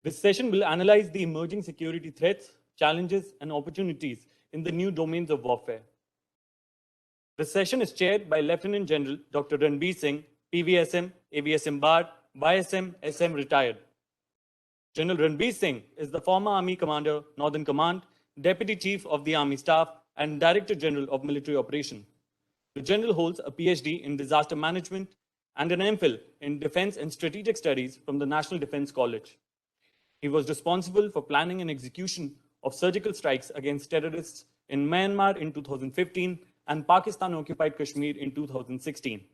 This session will analyze the emerging security threats, challenges, and opportunities in the new domains of warfare. The session is chaired by Lieutenant General Dr. Ranbir Singh, PVSM, AVSM Bar, YSM, SM retired. General Ranbir Singh is the former Army Commander, Northern Command, Deputy Chief of the Army Staff, and Director General of Military Operations. The General holds a PhD in Disaster Management and an MPhil in Defense and Strategic Studies from the National Defense College. He was responsible for planning and execution of surgical strikes against terrorists in Myanmar in 2015 and Pakistan-occupied Kashmir in 2016.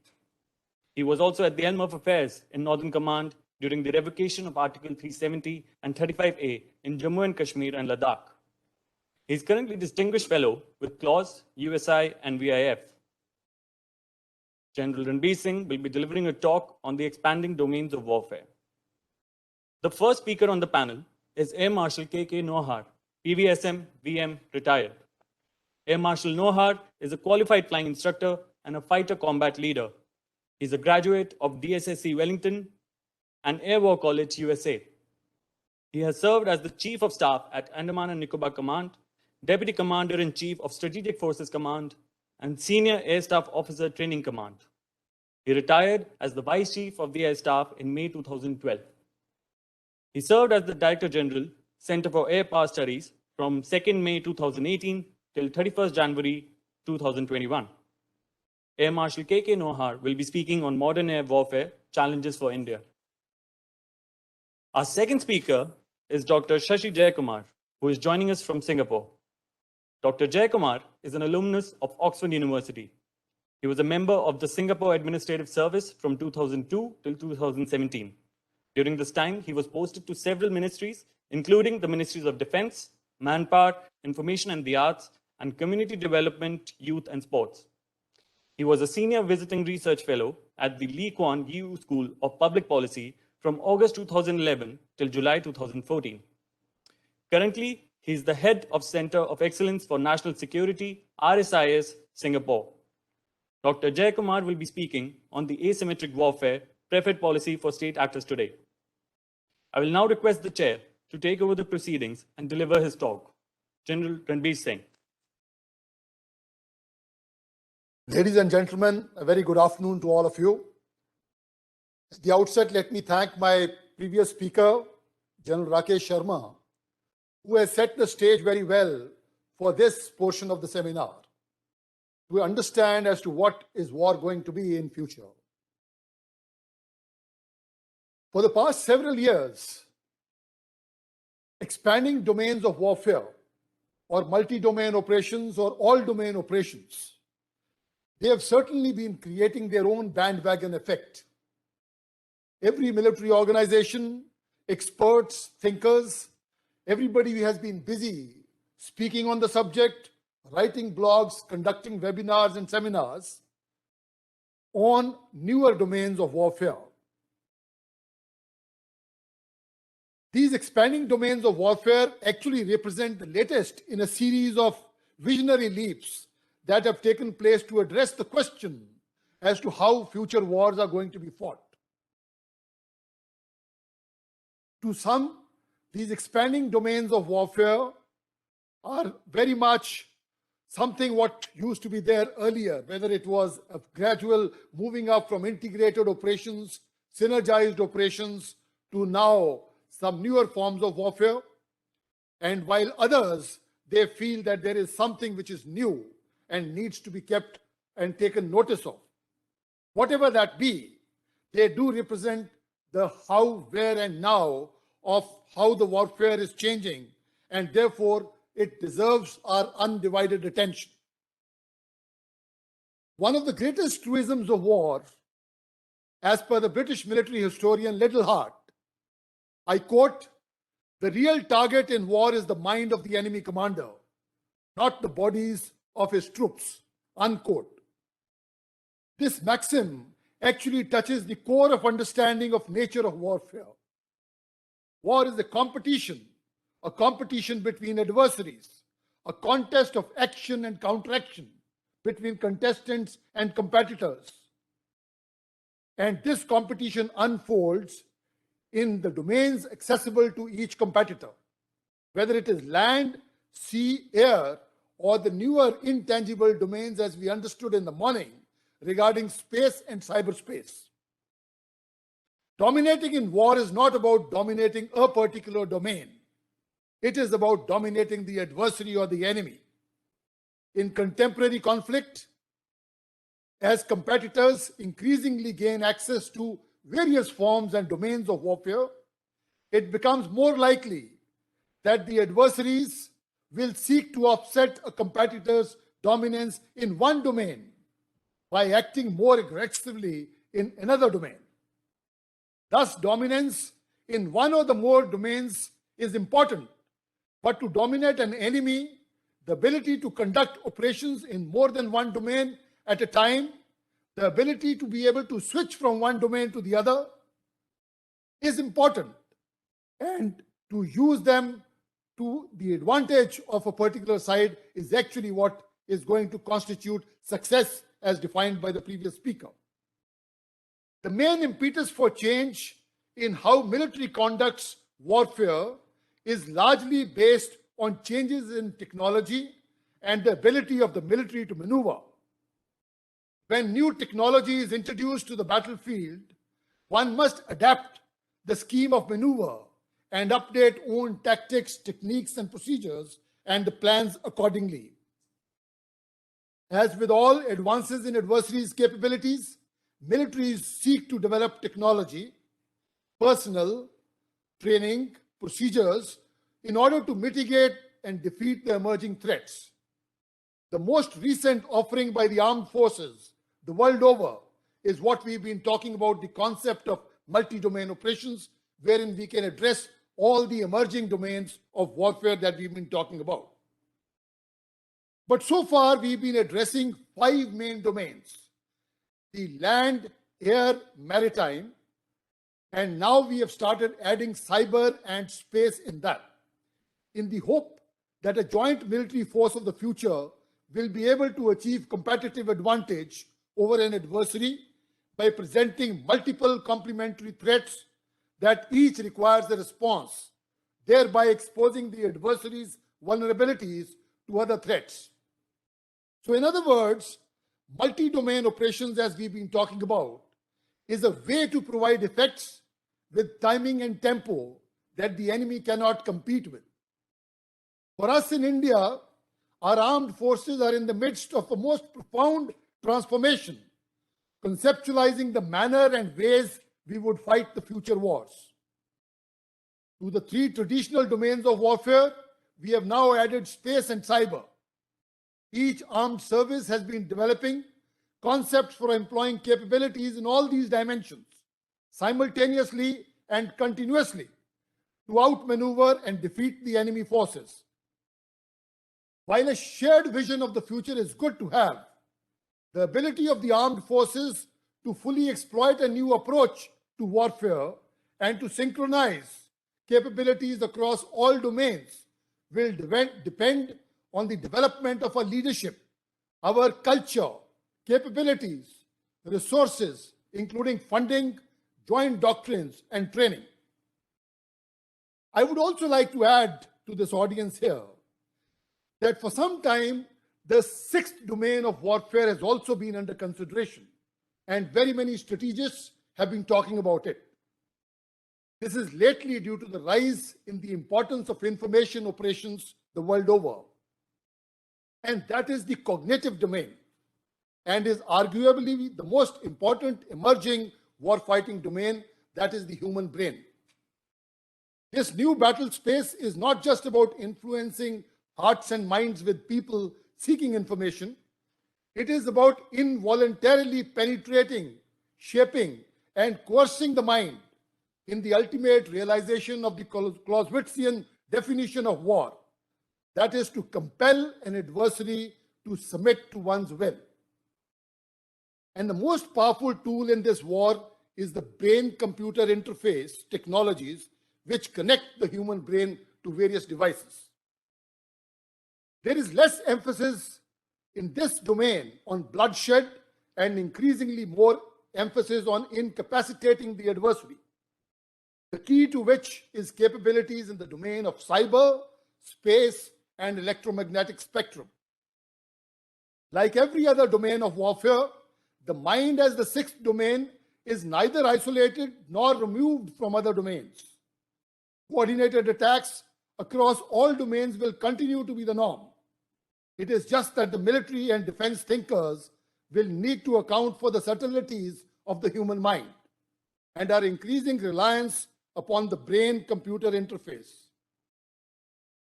He was also at the helm of affairs in Northern Command during the revocation of Article 370 and 35A in Jammu and Kashmir and Ladakh. He is currently Distinguished Fellow with CLAWS, USI, and VIF. General Ranbir Singh will be delivering a talk on the expanding domains of warfare. The first speaker on the panel is Air Marshal Kk Nohar, PVSM, VM, retired. Air Marshal Nohar is a qualified flying instructor and a fighter combat leader. He's a graduate of DSSC Wellington and Air War College, USA. He has served as the Chief of Staff at Andaman and Nicobar Command, Deputy Commander-in-Chief of Strategic Forces Command, and Senior Air Staff Officer Training Command. He retired as the Vice Chief of the Air Staff in May 2012. He served as the Director General, Center for Air Power Studies from 2nd May 2018 till 31st January 2021. Air Marshal Kk Nohar will be speaking on modern air warfare challenges for India. Our second speaker is Dr. Shashi Jayakumar, who is joining us from Singapore. Dr. Jayakumar is an alumnus of Oxford University. He was a member of the Singapore Administrative Service from 2002 till 2017. During this time, he was posted to several ministries, including the Ministries of Defense, Manpower, Information and the Arts, and Community Development, Youth and Sports. He was a Senior Visiting Research Fellow at the Lee Kuan Yew School of Public Policy from August 2011 till July 2014. Currently, he is the head of Center of Excellence for National Security, RSIS, Singapore. Dr. Jayakumar will be speaking on the asymmetric warfare preferred policy for state actors today. I will now request the chair to take over the proceedings and deliver his talk. General Ranbir Singh. Ladies and gentlemen, a very good afternoon to all of you. At the outset, let me thank my previous speaker, General Rakesh Sharma, who has set the stage very well for this portion of the seminar to understand as to what is war going to be in future. For the past several years, expanding domains of warfare or multi-domain operations or all-domain operations, they have certainly been creating their own bandwagon effect. Every military organization, experts, thinkers, everybody has been busy speaking on the subject, writing blogs, conducting webinars and seminars on newer domains of warfare. These expanding domains of warfare actually represent the latest in a series of visionary leaps that have taken place to address the question as to how future wars are going to be fought. To some, these expanding domains of warfare are very much something what used to be there earlier, whether it was a gradual moving up from integrated operations, synergized operations, to now some newer forms of warfare. And while others, they feel that there is something which is new and needs to be kept and taken notice of. Whatever that be, they do represent the how, where, and now of how the warfare is changing, and therefore it deserves our undivided attention. One of the greatest truisms of war, as per the British military historian Littleheart, I quote, "The real target in war is the mind of the enemy commander, not the bodies of his troops," unquote. This maxim actually touches the core of understanding of nature of warfare. War is a competition between adversaries, a contest of action and counteraction between contestants and competitors. And this competition unfolds in the domains accessible to each competitor, whether it is land, sea, air, or the newer intangible domains as we understood in the morning regarding space and cyberspace. Dominating in war is not about dominating a particular domain. It is about dominating the adversary or the enemy. In contemporary conflict, as competitors increasingly gain access to various forms and domains of warfare, it becomes more likely that the adversaries will seek to offset a competitor's dominance in one domain by acting more aggressively in another domain. Thus, dominance in one or the more domains is important, but to dominate an enemy, the ability to conduct operations in more than one domain at a time, the ability to be able to switch from one domain to the other is important, and to use them to the advantage of a particular side is actually what is going to constitute success as defined by the previous speaker. The main impetus for change in how military conducts warfare is largely based on changes in technology and the ability of the military to maneuver. When new technology is introduced to the battlefield, one must adapt the scheme of maneuver and update own tactics, techniques, and procedures and the plans accordingly. As with all advances in adversaries' capabilities, militaries seek to develop technology, personnel, training, procedures in order to mitigate and defeat the emerging threats. The most recent offering by the armed forces the world over is what we've been talking about, the concept of multi-domain operations, wherein we can address all the emerging domains of warfare that we've been talking about. But so far, we've been addressing 5 main domains: the land, air, maritime, and now we have started adding cyber and space in that, in the hope that a joint military force of the future will be able to achieve competitive advantage over an adversary by presenting multiple complementary threats that each requires a response, thereby exposing the adversary's vulnerabilities to other threats. So in other words, multi-domain operations, as we've been talking about, is a way to provide effects with timing and tempo that the enemy cannot compete with. For us in India, our armed forces are in the midst of a most profound transformation, conceptualizing the manner and ways we would fight the future wars. To the 3 traditional domains of warfare, we have now added space and cyber. Each armed service has been developing concepts for employing capabilities in all these dimensions, simultaneously and continuously, to outmaneuver and defeat the enemy forces. While a shared vision of the future is good to have, the ability of the armed forces to fully exploit a new approach to warfare and to synchronize capabilities across all domains will depend on the development of our leadership, our culture, capabilities, resources, including funding, joint doctrines, and training. I would also like to add to this audience here that for some time, the 6th domain of warfare has also been under consideration, and very many strategists have been talking about it. This is lately due to the rise in the importance of information operations the world over. And that is the cognitive domain, and is arguably the most important emerging warfighting domain, that is the human brain. This new battle space is not just about influencing hearts and minds with people seeking information. It is about involuntarily penetrating, shaping, and coercing the mind in the ultimate realization of the Clausewitzian definition of war, that is, to compel an adversary to submit to one's will. And the most powerful tool in this war is the brain-computer interface technologies which connect the human brain to various devices. There is less emphasis in this domain on bloodshed and increasingly more emphasis on incapacitating the adversary. the key to which is capabilities in the domain of cyber, space, and electromagnetic spectrum. Like every other domain of warfare, the mind as the sixth domain is neither isolated nor removed from other domains. Coordinated attacks across all domains will continue to be the norm. It is just that the military and defense thinkers will need to account for the subtleties of the human mind and our increasing reliance upon the brain-computer interface.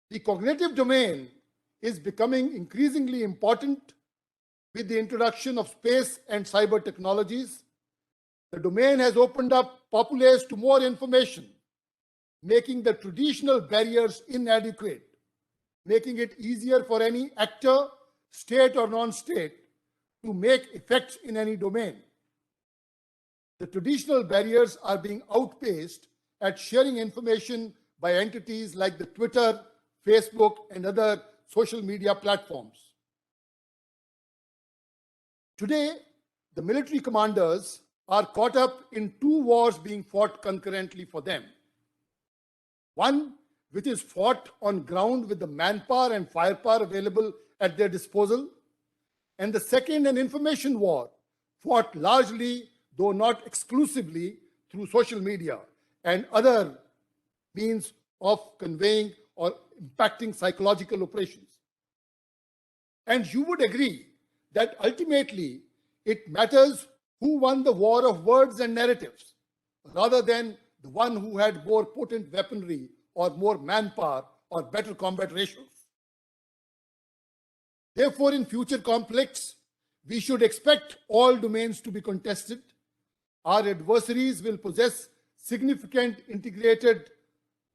The cognitive domain is becoming increasingly important with the introduction of space and cyber technologies. The domain has opened up populace to more information, making the traditional barriers inadequate, making it easier for any actor, state or non-state, to make effects in any domain. The traditional barriers are being outpaced at sharing information by entities like the Twitter, Facebook, and other social media platforms. Today, the military commanders are caught up in two wars being fought concurrently for them. One, which is fought on ground with the manpower and firepower available at their disposal, and the second, an information war, fought largely, though not exclusively, through social media and other means of conveying or impacting psychological operations. And you would agree that ultimately it matters who won the war of words and narratives, rather than the one who had more potent weaponry or more manpower or better combat ratios. Therefore, in future conflicts, we should expect all domains to be contested. Our adversaries will possess significant integrated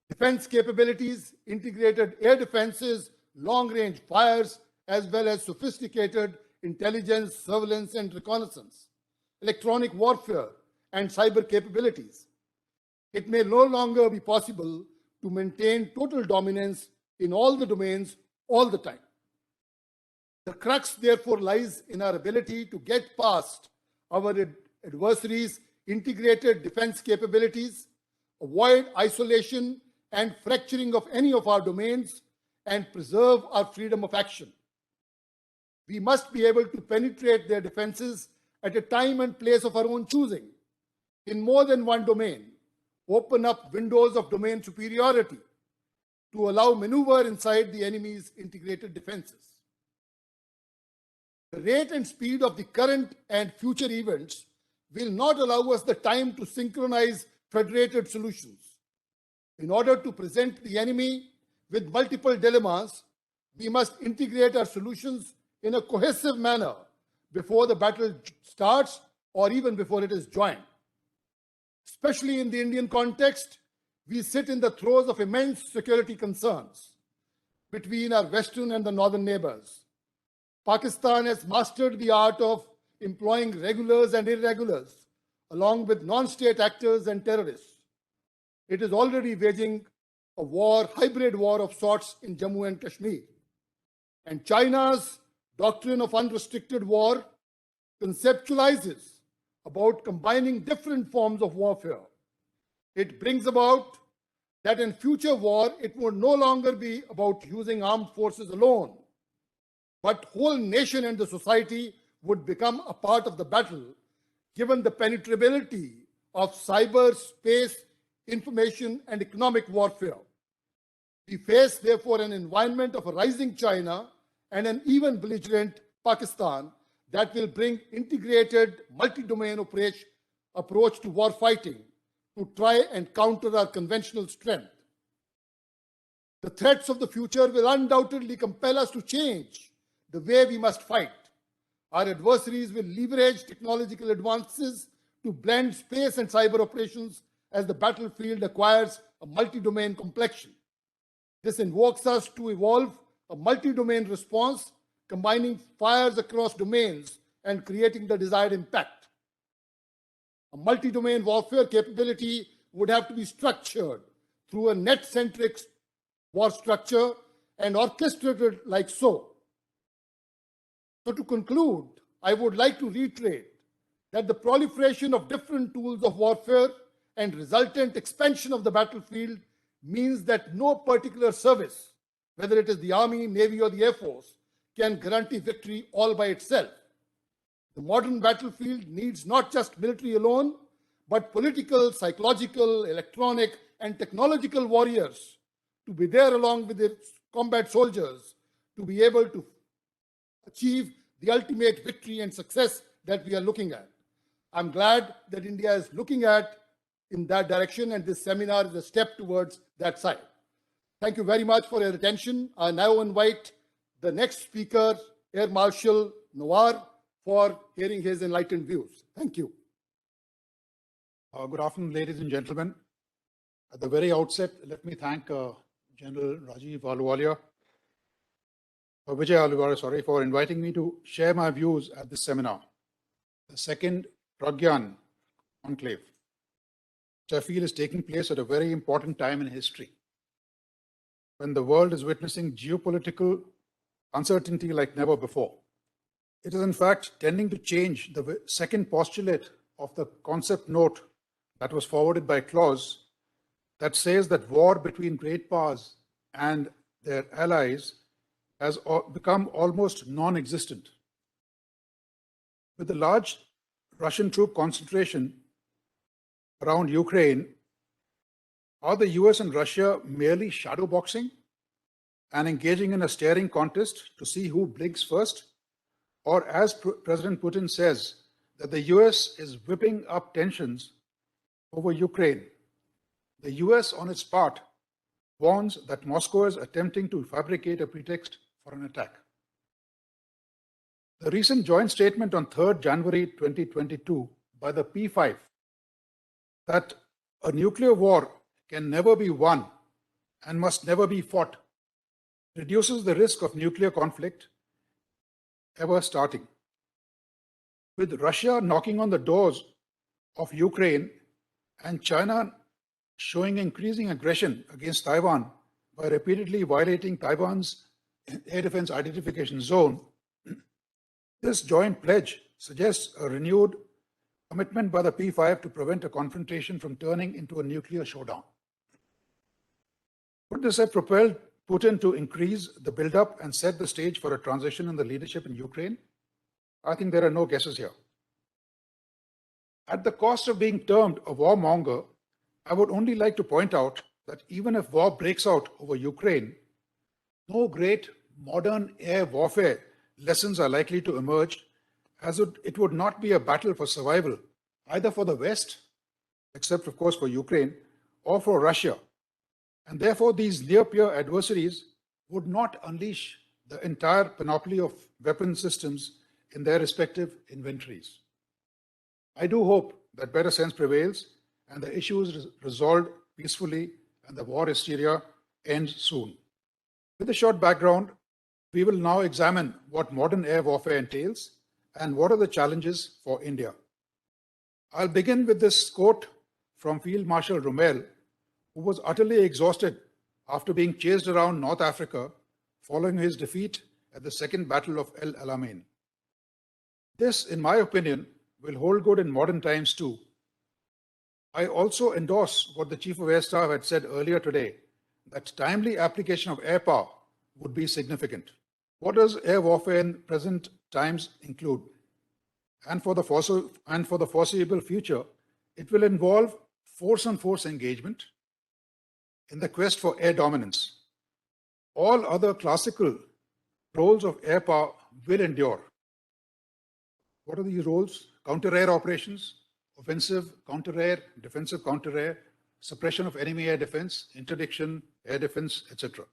defense capabilities, integrated air defenses, long-range fires, as well as sophisticated intelligence, surveillance, and reconnaissance, electronic warfare, and cyber capabilities. It may no longer be possible to maintain total dominance in all the domains all the time. The crux, therefore, lies in our ability to get past our adversaries' integrated defense capabilities, avoid isolation and fracturing of any of our domains, and preserve our freedom of action. We must be able to penetrate their defenses at a time and place of our own choosing, in more than one domain, open up windows of domain superiority to allow maneuver inside the enemy's integrated defenses. The rate and speed of the current and future events will not allow us the time to synchronize federated solutions. In order to present the enemy with multiple dilemmas, we must integrate our solutions in a cohesive manner before the battle starts or even before it is joined. Especially in the Indian context, we sit in the throes of immense security concerns between our western and the northern neighbors. Pakistan has mastered the art of employing regulars and irregulars, along with non-state actors and terrorists. It is already waging a war, hybrid war of sorts in Jammu and Kashmir. And China's doctrine of unrestricted war conceptualizes about combining different forms of warfare. It brings about that in future war, it would no longer be about using armed forces alone, but whole nation and the society would become a part of the battle, given the penetrability of cyber, space, information, and economic warfare. We face, therefore, an environment of a rising China and an even belligerent Pakistan that will bring integrated multi-domain approach to war fighting to try and counter our conventional strength. The threats of the future will undoubtedly compel us to change the way we must fight. Our adversaries will leverage technological advances to blend space and cyber operations as the battlefield acquires a multi-domain complexion. This invokes us to evolve a multi-domain response, combining fires across domains and creating the desired impact. A multi-domain warfare capability would have to be structured through a net-centric war structure and orchestrated like so. So to conclude, I would like to reiterate that the proliferation of different tools of warfare and resultant expansion of the battlefield means that no particular service, whether it is the Army, Navy, or the Air Force, can guarantee victory all by itself. The modern battlefield needs not just military alone, but political, psychological, electronic, and technological warriors to be there along with its combat soldiers to be able to achieve the ultimate victory and success that we are looking at. I'm glad that India is looking at in that direction, and this seminar is a step towards that side. Thank you very much for your attention. I now invite the next speaker, Air Marshal Nohwar, for hearing his enlightened views. Thank you. Good afternoon, ladies and gentlemen. At the very outset, let me thank General Vijay Ahluwalia, for inviting me to share my views at this seminar, the second Pragyan Conclave, which I feel is taking place at a very important time in history, when the world is witnessing geopolitical uncertainty like never before. It is in fact tending to change the second postulate of the concept note that was forwarded by Claus that says that war between great powers and their allies has become almost non-existent. With the large Russian troop concentration around Ukraine, are the US and Russia merely shadowboxing and engaging in a staring contest to see who blinks first? Or as President Putin says, that the US is whipping up tensions over Ukraine, the US on its part warns that Moscow is attempting to fabricate a pretext for an attack. The recent joint statement on 3rd January 2022 by the P5 that a nuclear war can never be won and must never be fought reduces the risk of nuclear conflict ever starting. With Russia knocking on the doors of Ukraine and China showing increasing aggression against Taiwan by repeatedly violating Taiwan's air defense identification zone, this joint pledge suggests a renewed commitment by the P5 to prevent a confrontation from turning into a nuclear showdown. Would this have propelled Putin to increase the buildup and set the stage for a transition in the leadership in Ukraine? I think there are no guesses here. At the cost of being termed a warmonger, I would only like to point out that even if war breaks out over Ukraine, no great modern air warfare lessons are likely to emerge, as it would not be a battle for survival, either for the West, except of course for Ukraine, or for Russia. And therefore these near-peer adversaries would not unleash the entire panoply of weapon systems in their respective inventories. I do hope that better sense prevails and the issue is resolved peacefully and the war hysteria ends soon. With a short background, we will now examine what modern air warfare entails and what are the challenges for India. I'll begin with this quote from Field Marshal Rommel, who was utterly exhausted after being chased around North Africa following his defeat at the Second Battle of El Alamein. This, in my opinion, will hold good in modern times too. I also endorse what the Chief of Air Staff had said earlier today, that timely application of air power would be significant. What does air warfare in present times include? And for the foreseeable future, it will involve force-on-force engagement in the quest for air dominance. All other classical roles of air power will endure. What are these roles? Counter-air operations, offensive counter-air, defensive counter-air, suppression of enemy air defense, interdiction, air defense, etc.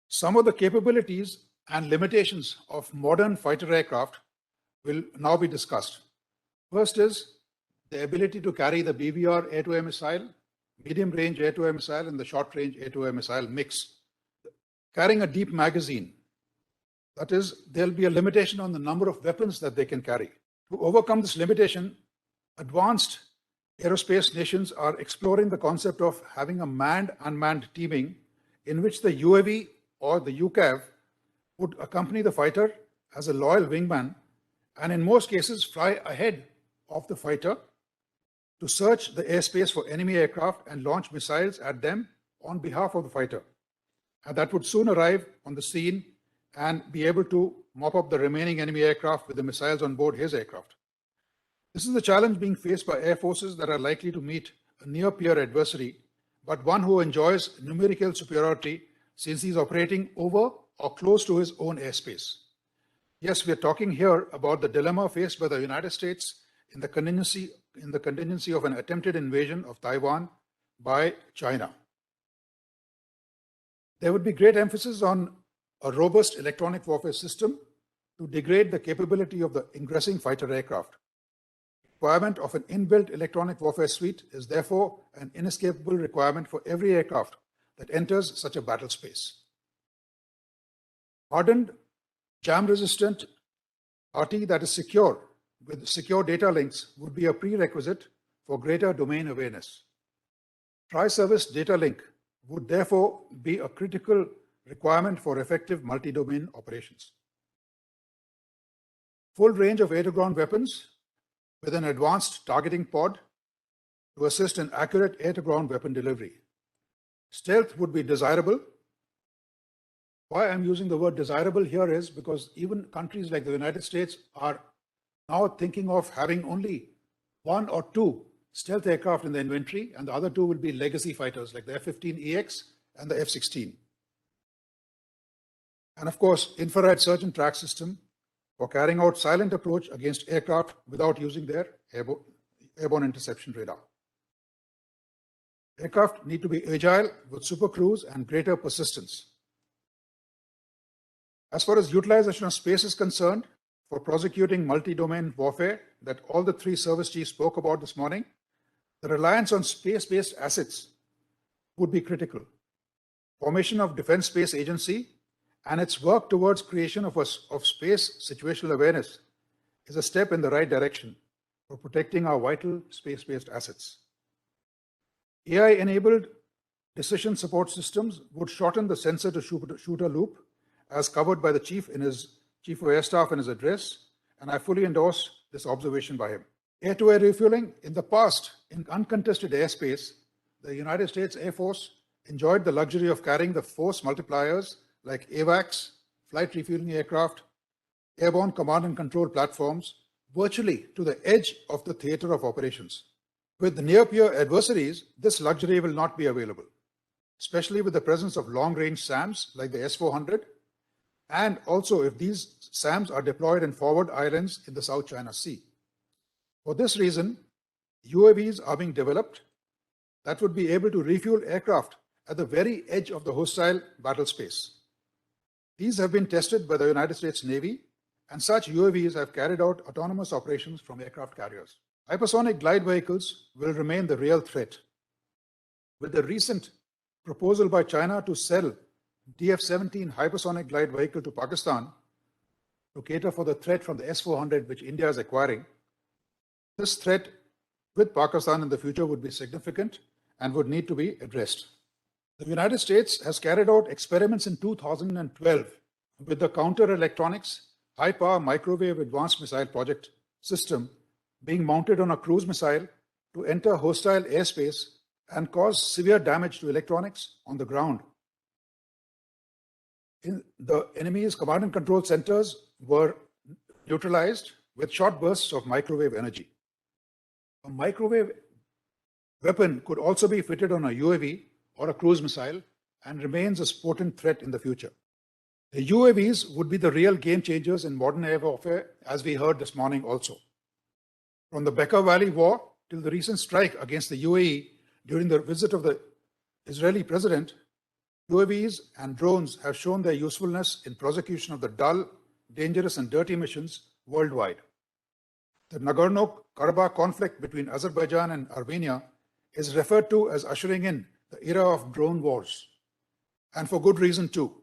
Some of the capabilities and limitations of modern fighter aircraft will now be discussed. First is the ability to carry the BVR air-to-air missile, medium-range air-to-air missile, and the short-range air-to-air missile mix. Carrying a deep magazine, that is, there'll be a limitation on the number of weapons that they can carry. To overcome this limitation, advanced aerospace nations are exploring the concept of having a manned-unmanned teaming in which the UAV or the UCAV would accompany the fighter as a loyal wingman and in most cases fly ahead of the fighter to search the airspace for enemy aircraft and launch missiles at them on behalf of the fighter. And that would soon arrive on the scene and be able to mop up the remaining enemy aircraft with the missiles on board his aircraft. This is the challenge being faced by air forces that are likely to meet a near-peer adversary, but one who enjoys numerical superiority since he's operating over or close to his own airspace. Yes, we are talking here about the dilemma faced by the United States in the contingency of an attempted invasion of Taiwan by China. There would be great emphasis on a robust electronic warfare system to degrade the capability of the ingressing fighter aircraft. Requirement of an inbuilt electronic warfare suite is therefore an inescapable requirement for every aircraft that enters such a battle space. Hardened, jam-resistant RT that is secure with secure data links would be a prerequisite for greater domain awareness. Tri-service data link would therefore be a critical requirement for effective multi-domain operations. Full range of air-to-ground weapons with an advanced targeting pod to assist in accurate air-to-ground weapon delivery. Stealth would be desirable. Why I'm using the word desirable here is because even countries like the United States are now thinking of having only 1 or 2 stealth aircraft in the inventory, and the other 2 will be legacy fighters like the F-15EX and the F-16. And of course, infrared search and track system for carrying out silent approach against aircraft without using their airborne interception radar. Aircraft need to be agile with supercruise and greater persistence. As far as utilization of space is concerned, for prosecuting multi-domain warfare that all the 3 service chiefs spoke about this morning, the reliance on space-based assets would be critical. Formation of Defense Space Agency and its work towards creation of space situational awareness is a step in the right direction for protecting our vital space-based assets. AI-enabled decision support systems would shorten the sensor-to-shooter loop, as covered by the Chief of Air Staff in his address, and I fully endorse this observation by him. Air-to-air refueling. In the past, in uncontested airspace, the United States Air Force enjoyed the luxury of carrying the force multipliers like AVACs, flight refueling aircraft, airborne command and control platforms, virtually to the edge of the theater of operations. With the near-peer adversaries, this luxury will not be available, especially with the presence of long-range SAMs like the S-400, and also if these SAMs are deployed in forward islands in the South China Sea. For this reason, UAVs are being developed that would be able to refuel aircraft at the very edge of the hostile battle space. These have been tested by the United States Navy, and such UAVs have carried out autonomous operations from aircraft carriers. Hypersonic glide vehicles will remain the real threat. With the recent proposal by China to sell DF-17 hypersonic glide vehicle to Pakistan to cater for the threat from the S-400 which India is acquiring, this threat with Pakistan in the future would be significant and would need to be addressed. The United States has carried out experiments in 2012 with the counter-electronics high-power microwave advanced missile project system being mounted on a cruise missile to enter hostile airspace and cause severe damage to electronics on the ground. The enemy's command and control centers were neutralized with short bursts of microwave energy. A microwave weapon could also be fitted on a UAV or a cruise missile and remains a potent threat in the future. The UAVs would be the real game changers in modern air warfare, as we heard this morning also. From the Bekaa Valley War till the recent strike against the UAE during the visit of the Israeli president, UAVs and drones have shown their usefulness in prosecution of the dull, dangerous and dirty missions worldwide. The Nagorno-Karabakh conflict between Azerbaijan and Armenia is referred to as ushering in the era of drone wars, and for good reason too.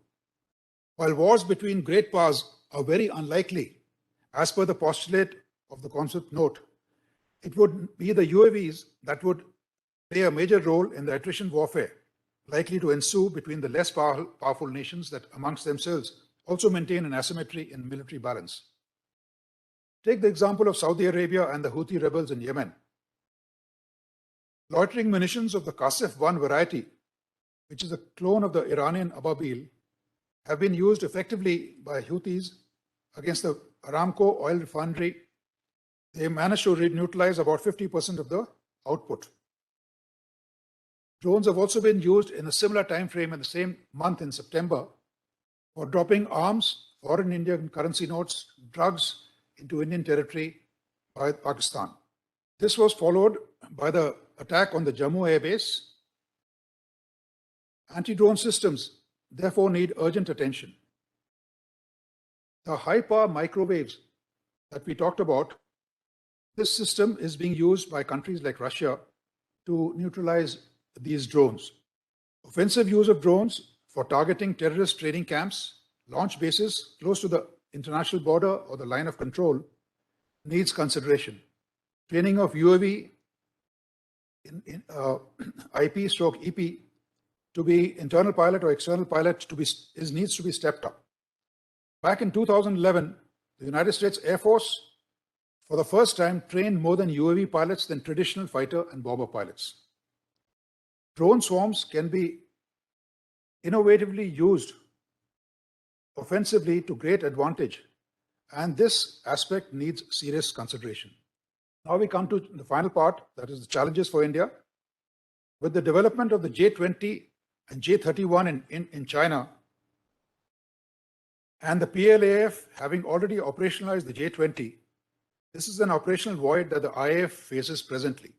While wars between great powers are very unlikely, as per the postulate of the concept note, it would be the UAVs that would play a major role in the attrition warfare likely to ensue between the less powerful nations that amongst themselves also maintain an asymmetry in military balance. Take the example of Saudi Arabia and the Houthi rebels in Yemen. Loitering munitions of the Qasif-1 variety, which is a clone of the Iranian Ababil, have been used effectively by Houthis against the Aramco oil refinery. They managed to neutralize about 50% of the output. Drones have also been used in a similar time frame in the same month in September for dropping arms, foreign Indian currency notes, drugs into Indian territory by Pakistan. This was followed by the attack on the Jammu Air Base. Anti-drone systems therefore need urgent attention. The high-power microwaves that we talked about, this system is being used by countries like Russia to neutralize these drones. Offensive use of drones for targeting terrorist training camps, launch bases close to the international border or the line of control needs consideration. Training of UAV IP/EP to be internal pilot or external pilot needs to be stepped up. Back in 2011, the United States Air Force, for the first time, trained more than UAV pilots than traditional fighter and bomber pilots. Drone swarms can be innovatively used offensively to great advantage, and this aspect needs serious consideration. Now we come to the final part, that is the challenges for India. With the development of the J-20 and J-31 in China, and the PLAF having already operationalized the J-20, this is an operational void that the IAF faces presently.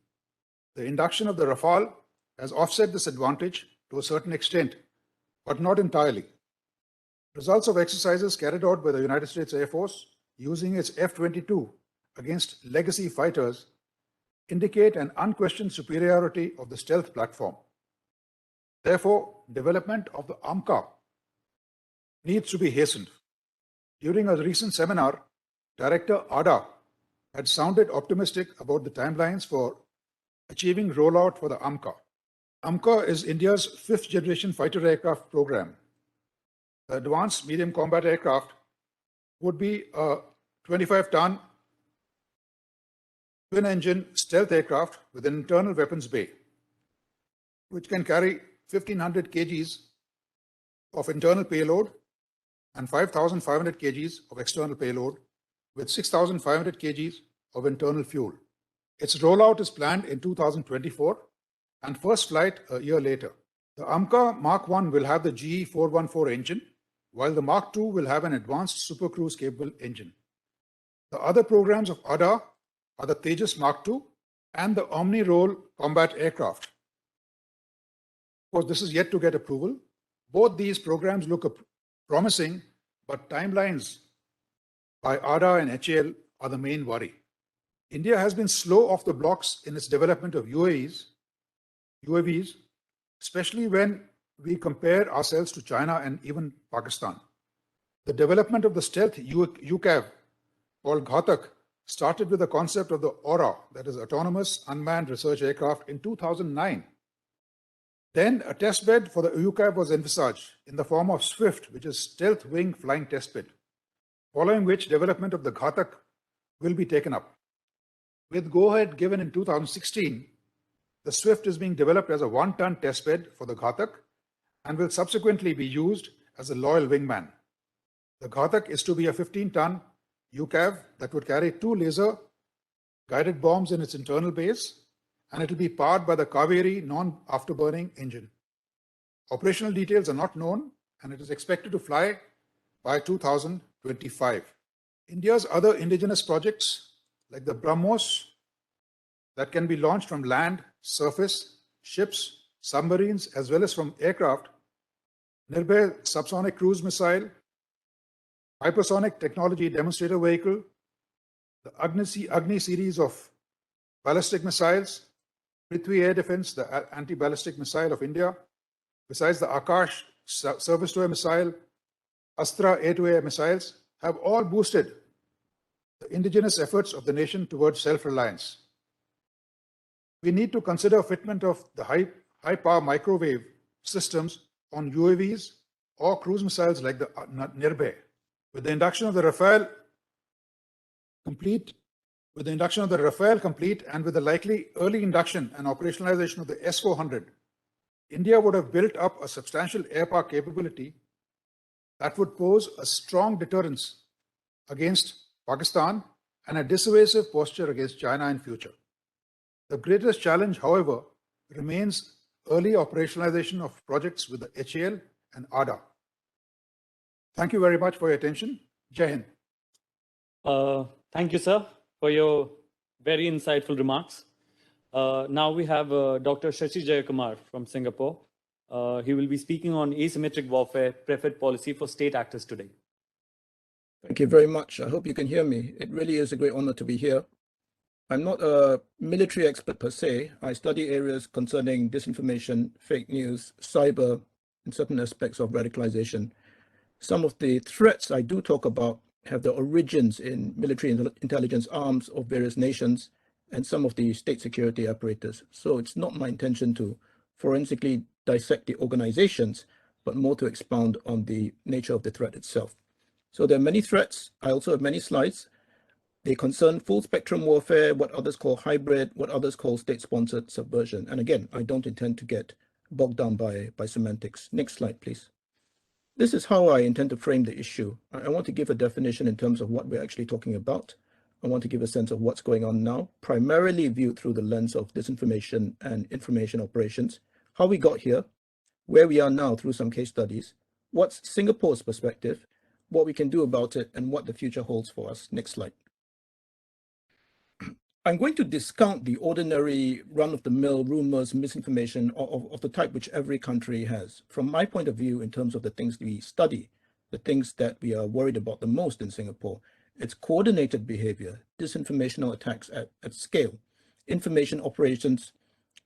The induction of the Rafale has offset this advantage to a certain extent, but not entirely. Results of exercises carried out by the United States Air Force using its F-22 against legacy fighters indicate an unquestioned superiority of the stealth platform. Therefore, development of the AMCA needs to be hastened. During a recent seminar, Director ADA had sounded optimistic about the timelines for achieving rollout for the AMCA. AMCA is India's fifth-generation fighter aircraft program. The advanced medium combat aircraft would be a 25-ton twin-engine stealth aircraft with an internal weapons bay, which can carry 1,500 kgs of internal payload and 5,500 kgs of external payload with 6,500 kgs of internal fuel. Its rollout is planned in 2024 and first flight a year later. The AMCA Mark 1 will have the GE 414 engine, while the Mark 2 will have an advanced Super Cruise capable engine. The other programs of ADA are the Tejas Mark 2 and the Omni Role combat aircraft. Of course, this is yet to get approval. Both these programs look promising, but timelines by ADA and HAL are the main worry. India has been slow off the blocks in its development of UAVs, especially when we compare ourselves to China and even Pakistan. The development of the stealth UCAV called Ghatak started with the concept of the AURA, that is Autonomous Unmanned Research Aircraft, in 2009. Then a test bed for the UCAV was envisaged in the form of SWIFT, which is Stealth Wing Flying Test Bed, following which development of the Ghatak will be taken up. With go-ahead given in 2016, the SWIFT is being developed as a 1-ton test bed for the Ghatak and will subsequently be used as a loyal wingman. The Ghatak is to be a 15-ton UCAV that would carry 2 laser-guided bombs in its internal base, and it will be powered by the Kaveri non-afterburning engine. Operational details are not known, and it is expected to fly by 2025. India's other indigenous projects, like the BrahMos, that can be launched from land, surface, ships, submarines, as well as from aircraft, Nirbhay subsonic cruise missile, hypersonic technology demonstrator vehicle, the Agni series of ballistic missiles, Prithvi Air Defense, the anti-ballistic missile of India, besides the Akash surface-to-air missile, Astra air-to-air missiles, have all boosted the indigenous efforts of the nation towards self-reliance. We need to consider fitment of the high-power microwave systems on UAVs or cruise missiles like the Nirbhay. With the induction of the Rafale complete With the induction of the Rafale complete and with the likely early induction and operationalization of the S-400, India would have built up a substantial air power capability that would pose a strong deterrence against Pakistan and a dissuasive posture against China in future. The greatest challenge, however, remains early operationalization of projects with the HAL and ADA. Thank you very much for your attention. Jai Hind. Thank you, sir, for your very insightful remarks. Now we have Dr. Shashi Jayakumar from Singapore. He will be speaking on asymmetric warfare preferred policy for state actors today. Thank you very much. I hope you can hear me. It really is a great honor to be here. I'm not a military expert per se. I study areas concerning disinformation, fake news, cyber, and certain aspects of radicalization. Some of the threats I do talk about have their origins in military intelligence arms of various nations and some of the state security apparatus. So it's not my intention to forensically dissect the organizations, but more to expound on the nature of the threat itself. So there are many threats. I also have many slides. They concern full spectrum warfare, what others call hybrid, what others call state-sponsored subversion. And again, I don't intend to get bogged down by semantics. Next slide, please. This is how I intend to frame the issue. I want to give a definition in terms of what we're actually talking about. I want to give a sense of what's going on now, primarily viewed through the lens of disinformation and information operations, how we got here, where we are now through some case studies, what's Singapore's perspective, what we can do about it, and what the future holds for us. Next slide. I'm going to discount the ordinary run-of-the-mill rumors, misinformation of the type which every country has. From my point of view, in terms of the things we study, the things that we are worried about the most in Singapore, it's coordinated behavior, disinformational attacks at scale, information operations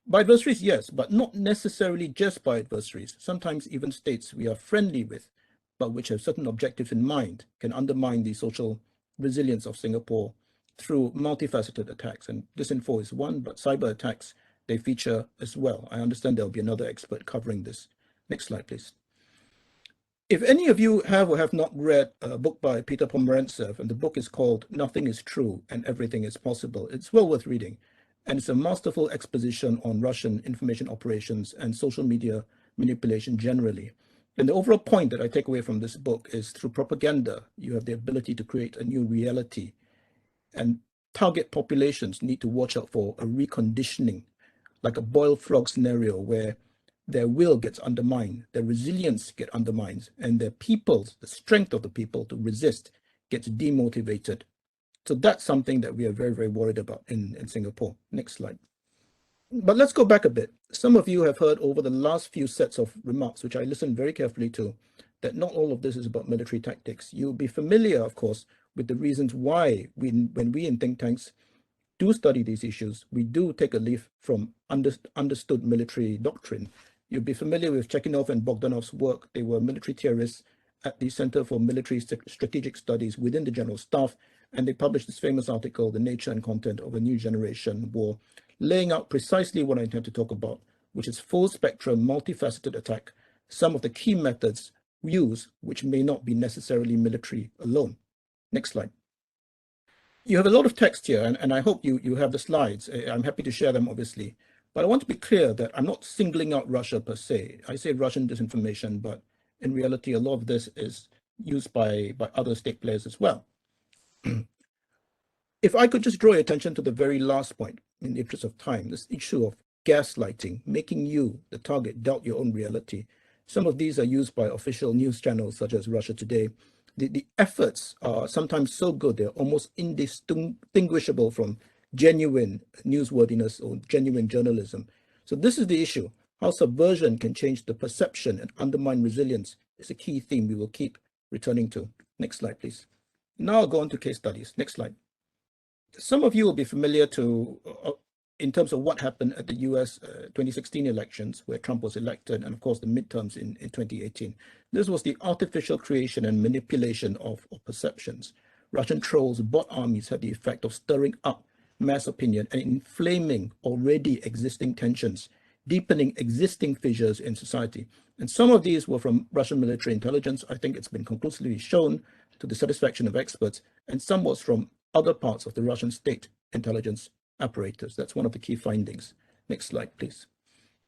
by adversaries, yes, but not necessarily just by adversaries. Sometimes even states we are friendly with, but which have certain objectives in mind, can undermine the social resilience of Singapore through multifaceted attacks. And disinfo is one, but cyber attacks, they feature as well. I understand there'll be another expert covering this. Next slide, please. If any of you have or have not read a book by Peter Pomerantsev, and the book is called Nothing is True and Everything is Possible, it's well worth reading. And it's a masterful exposition on Russian information operations and social media manipulation generally. And the overall point that I take away from this book is through propaganda, you have the ability to create a new reality. And target populations need to watch out for a reconditioning, like a boiled frog scenario where their will gets undermined, their resilience gets undermined, and their peoples, the strength of the people to resist gets demotivated. So that's something that we are very, very worried about in Singapore. Next slide. But let's go back a bit. Some of you have heard over the last few sets of remarks, which I listened very carefully to, that not all of this is about military tactics. You'll be familiar, of course, with the reasons why when we in think tanks do study these issues, we do take a leaf from understood military doctrine. You'll be familiar with Chekhinov and Bogdanov's work. They were military theorists at the Center for Military Strategic Studies within the General Staff, and they published this famous article, The Nature and Content of a New Generation War, laying out precisely what I intend to talk about, which is full spectrum, multifaceted attack, some of the key methods used, which may not be necessarily military alone. Next slide. You have a lot of text here, and I hope you have the slides. I'm happy to share them, obviously. But I want to be clear that I'm not singling out Russia per se. I say Russian disinformation, but in reality, a lot of this is used by other state players as well. If I could just draw your attention to the very last point, in the interest of time, this issue of gaslighting, making you, the target, doubt your own reality. Some of these are used by official news channels such as Russia Today. The efforts are sometimes so good, they're almost indistinguishable from genuine newsworthiness or genuine journalism. So this is the issue. How subversion can change the perception and undermine resilience is a key theme we will keep returning to. Next slide, please. Now I'll go on to case studies. Next slide. Some of you will be familiar in terms of what happened at the US 2016 elections, where Trump was elected, and of course the midterms in 2018. This was the artificial creation and manipulation of perceptions. Russian trolls, bot armies had the effect of stirring up mass opinion and inflaming already existing tensions, deepening existing fissures in society. And some of these were from Russian military intelligence. I think it's been conclusively shown to the satisfaction of experts, and some was from other parts of the Russian state intelligence apparatus. That's one of the key findings. Next slide, please.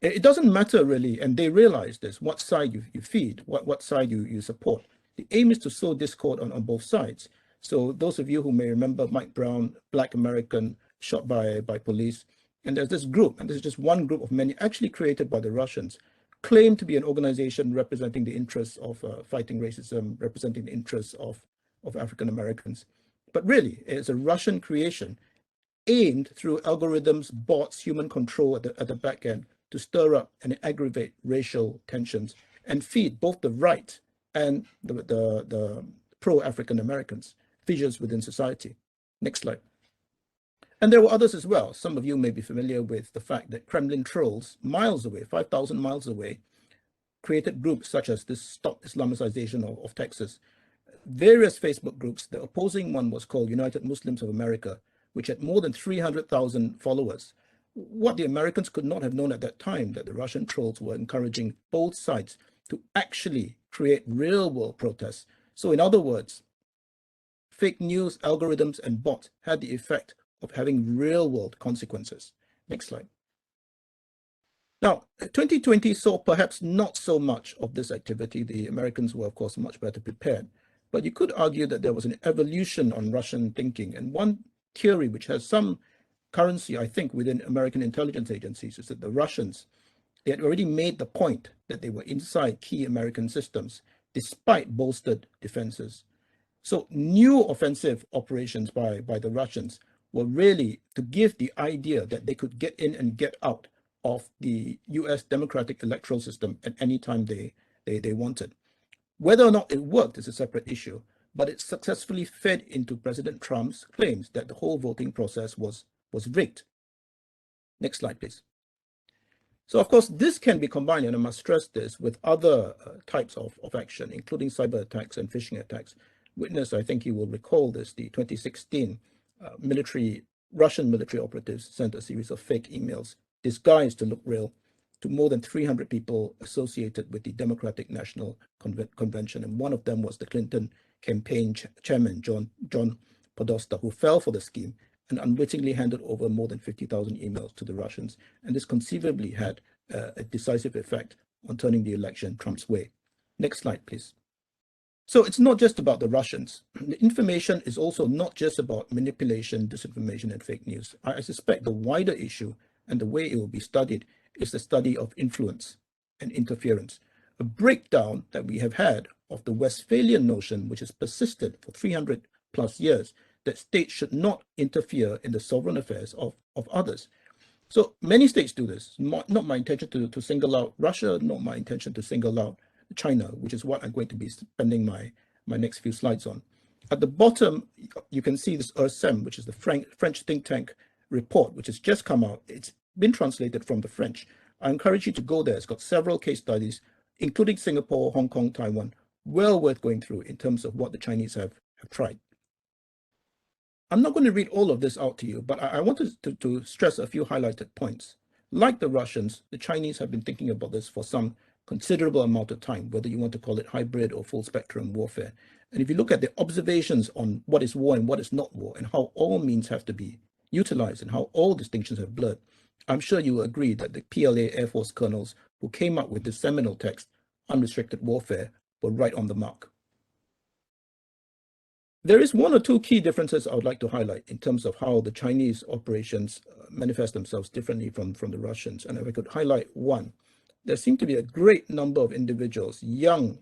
It doesn't matter really, and they realize this, what side you feed, what side you support. The aim is to sow discord on both sides. So those of you who may remember Mike Brown, Black American, shot by police, and there's this group, and this is just one group of many actually created by the Russians, claim to be an organization representing the interests of fighting racism, representing the interests of African Americans. But really, it's a Russian creation aimed through algorithms, bots, human control at the back end to stir up and aggravate racial tensions and feed both the right and the pro-African Americans, fissures within society. Next slide. And there were others as well. Some of you may be familiar with the fact that Kremlin trolls miles away, 5,000 miles away, created groups such as this Stop Islamicization of Texas. Various Facebook groups, the opposing one was called United Muslims of America, which had more than 300,000 followers. What the Americans could not have known at that time, that the Russian trolls were encouraging both sides to actually create real-world protests. So in other words, fake news, algorithms, and bots had the effect of having real-world consequences. Next slide. Now, 2020 saw perhaps not so much of this activity. The Americans were, of course, much better prepared. But you could argue that there was an evolution on Russian thinking. And one theory which has some currency, I think, within American intelligence agencies is that the Russians, they had already made the point that they were inside key American systems, despite bolstered defenses. So new offensive operations by the Russians were really to give the idea that they could get in and get out of the US democratic electoral system at any time they wanted. Whether or not it worked is a separate issue, but it successfully fed into President Trump's claims that the whole voting process was rigged. Next slide, please. So, of course, this can be combined, and I must stress this, with other types of action, including cyber attacks and phishing attacks. Witness, I think you will recall this, the 2016 Russian military operatives sent a series of fake emails disguised to look real to more than 300 people associated with the Democratic National Convention. And one of them was the Clinton campaign chairman, John Podesta, who fell for the scheme and unwittingly handed over more than 50,000 emails to the Russians. And this conceivably had a decisive effect on turning the election Trump's way. Next slide, please. So it's not just about the Russians. The information is also not just about manipulation, disinformation, and fake news. I suspect the wider issue and the way it will be studied is the study of influence and interference, a breakdown that we have had of the Westphalian notion, which has persisted for 300 plus years, that states should not interfere in the sovereign affairs of others. So many states do this. Not my intention to single out Russia, not my intention to single out China, which is what I'm going to be spending my next few slides on. At the bottom, you can see this UYSM, which is the French think tank report, which has just come out. It's been translated from the French. I encourage you to go there. It's got several case studies, including Singapore, Hong Kong, Taiwan, well worth going through in terms of what the Chinese have tried. I'm not going to read all of this out to you, but I wanted to stress a few highlighted points. Like the Russians, the Chinese have been thinking about this for some considerable amount of time, whether you want to call it hybrid or full spectrum warfare. And if you look at the observations on what is war and what is not war, and how all means have to be utilized and how all distinctions have blurred, I'm sure you will agree that the PLA Air Force colonels who came up with this seminal text, Unrestricted Warfare, were right on the mark. There is one or two key differences I would like to highlight in terms of how the Chinese operations manifest themselves differently from the Russians. And if I could highlight one, there seem to be a great number of individuals, young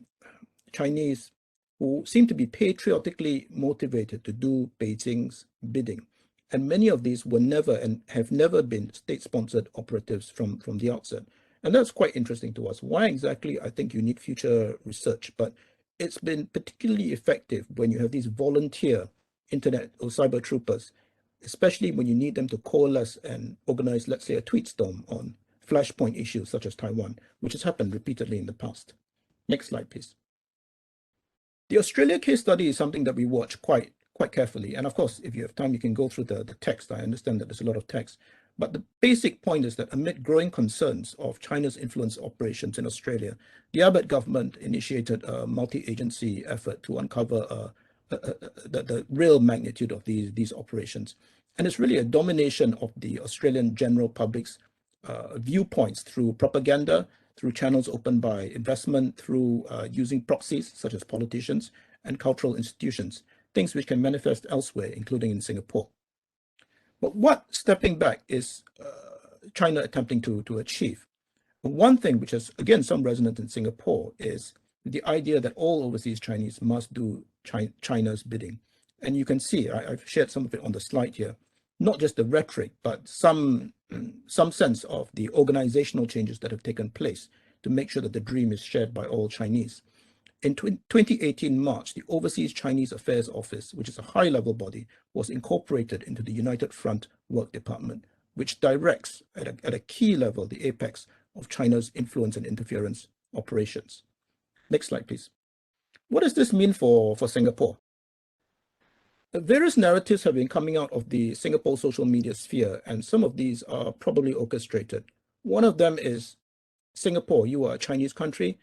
Chinese, who seem to be patriotically motivated to do Beijing's bidding. And many of these were never and have never been state-sponsored operatives from the outset. And that's quite interesting to us. Why exactly? I think you need future research, but it's been particularly effective when you have these volunteer internet or cyber troopers, especially when you need them to coalesce and organize, let's say, a tweet storm on flashpoint issues such as Taiwan, which has happened repeatedly in the past. Next slide, please. The Australia case study is something that we watch quite carefully. And of course, if you have time, you can go through the text. I understand that there's a lot of text. But the basic point is that amid growing concerns of China's influence operations in Australia, the Abbott government initiated a multi-agency effort to uncover the real magnitude of these operations. And it's really a domination of the Australian general public's viewpoints through propaganda, through channels opened by investment, through using proxies such as politicians and cultural institutions, things which can manifest elsewhere, including in Singapore. But what, stepping back, is China attempting to achieve? One thing which has, again, some resonance in Singapore is the idea that all overseas Chinese must do China's bidding. And you can see, I've shared some of it on the slide here, not just the rhetoric, but some sense of the organizational changes that have taken place to make sure that the dream is shared by all Chinese. In 2018 March, the Overseas Chinese Affairs Office, which is a high-level body, was incorporated into the United Front Work Department, which directs at a key level the apex of China's influence and interference operations. Next slide, please. What does this mean for Singapore? Various narratives have been coming out of the Singapore social media sphere, and some of these are probably orchestrated. One of them is, Singapore, you are a Chinese country.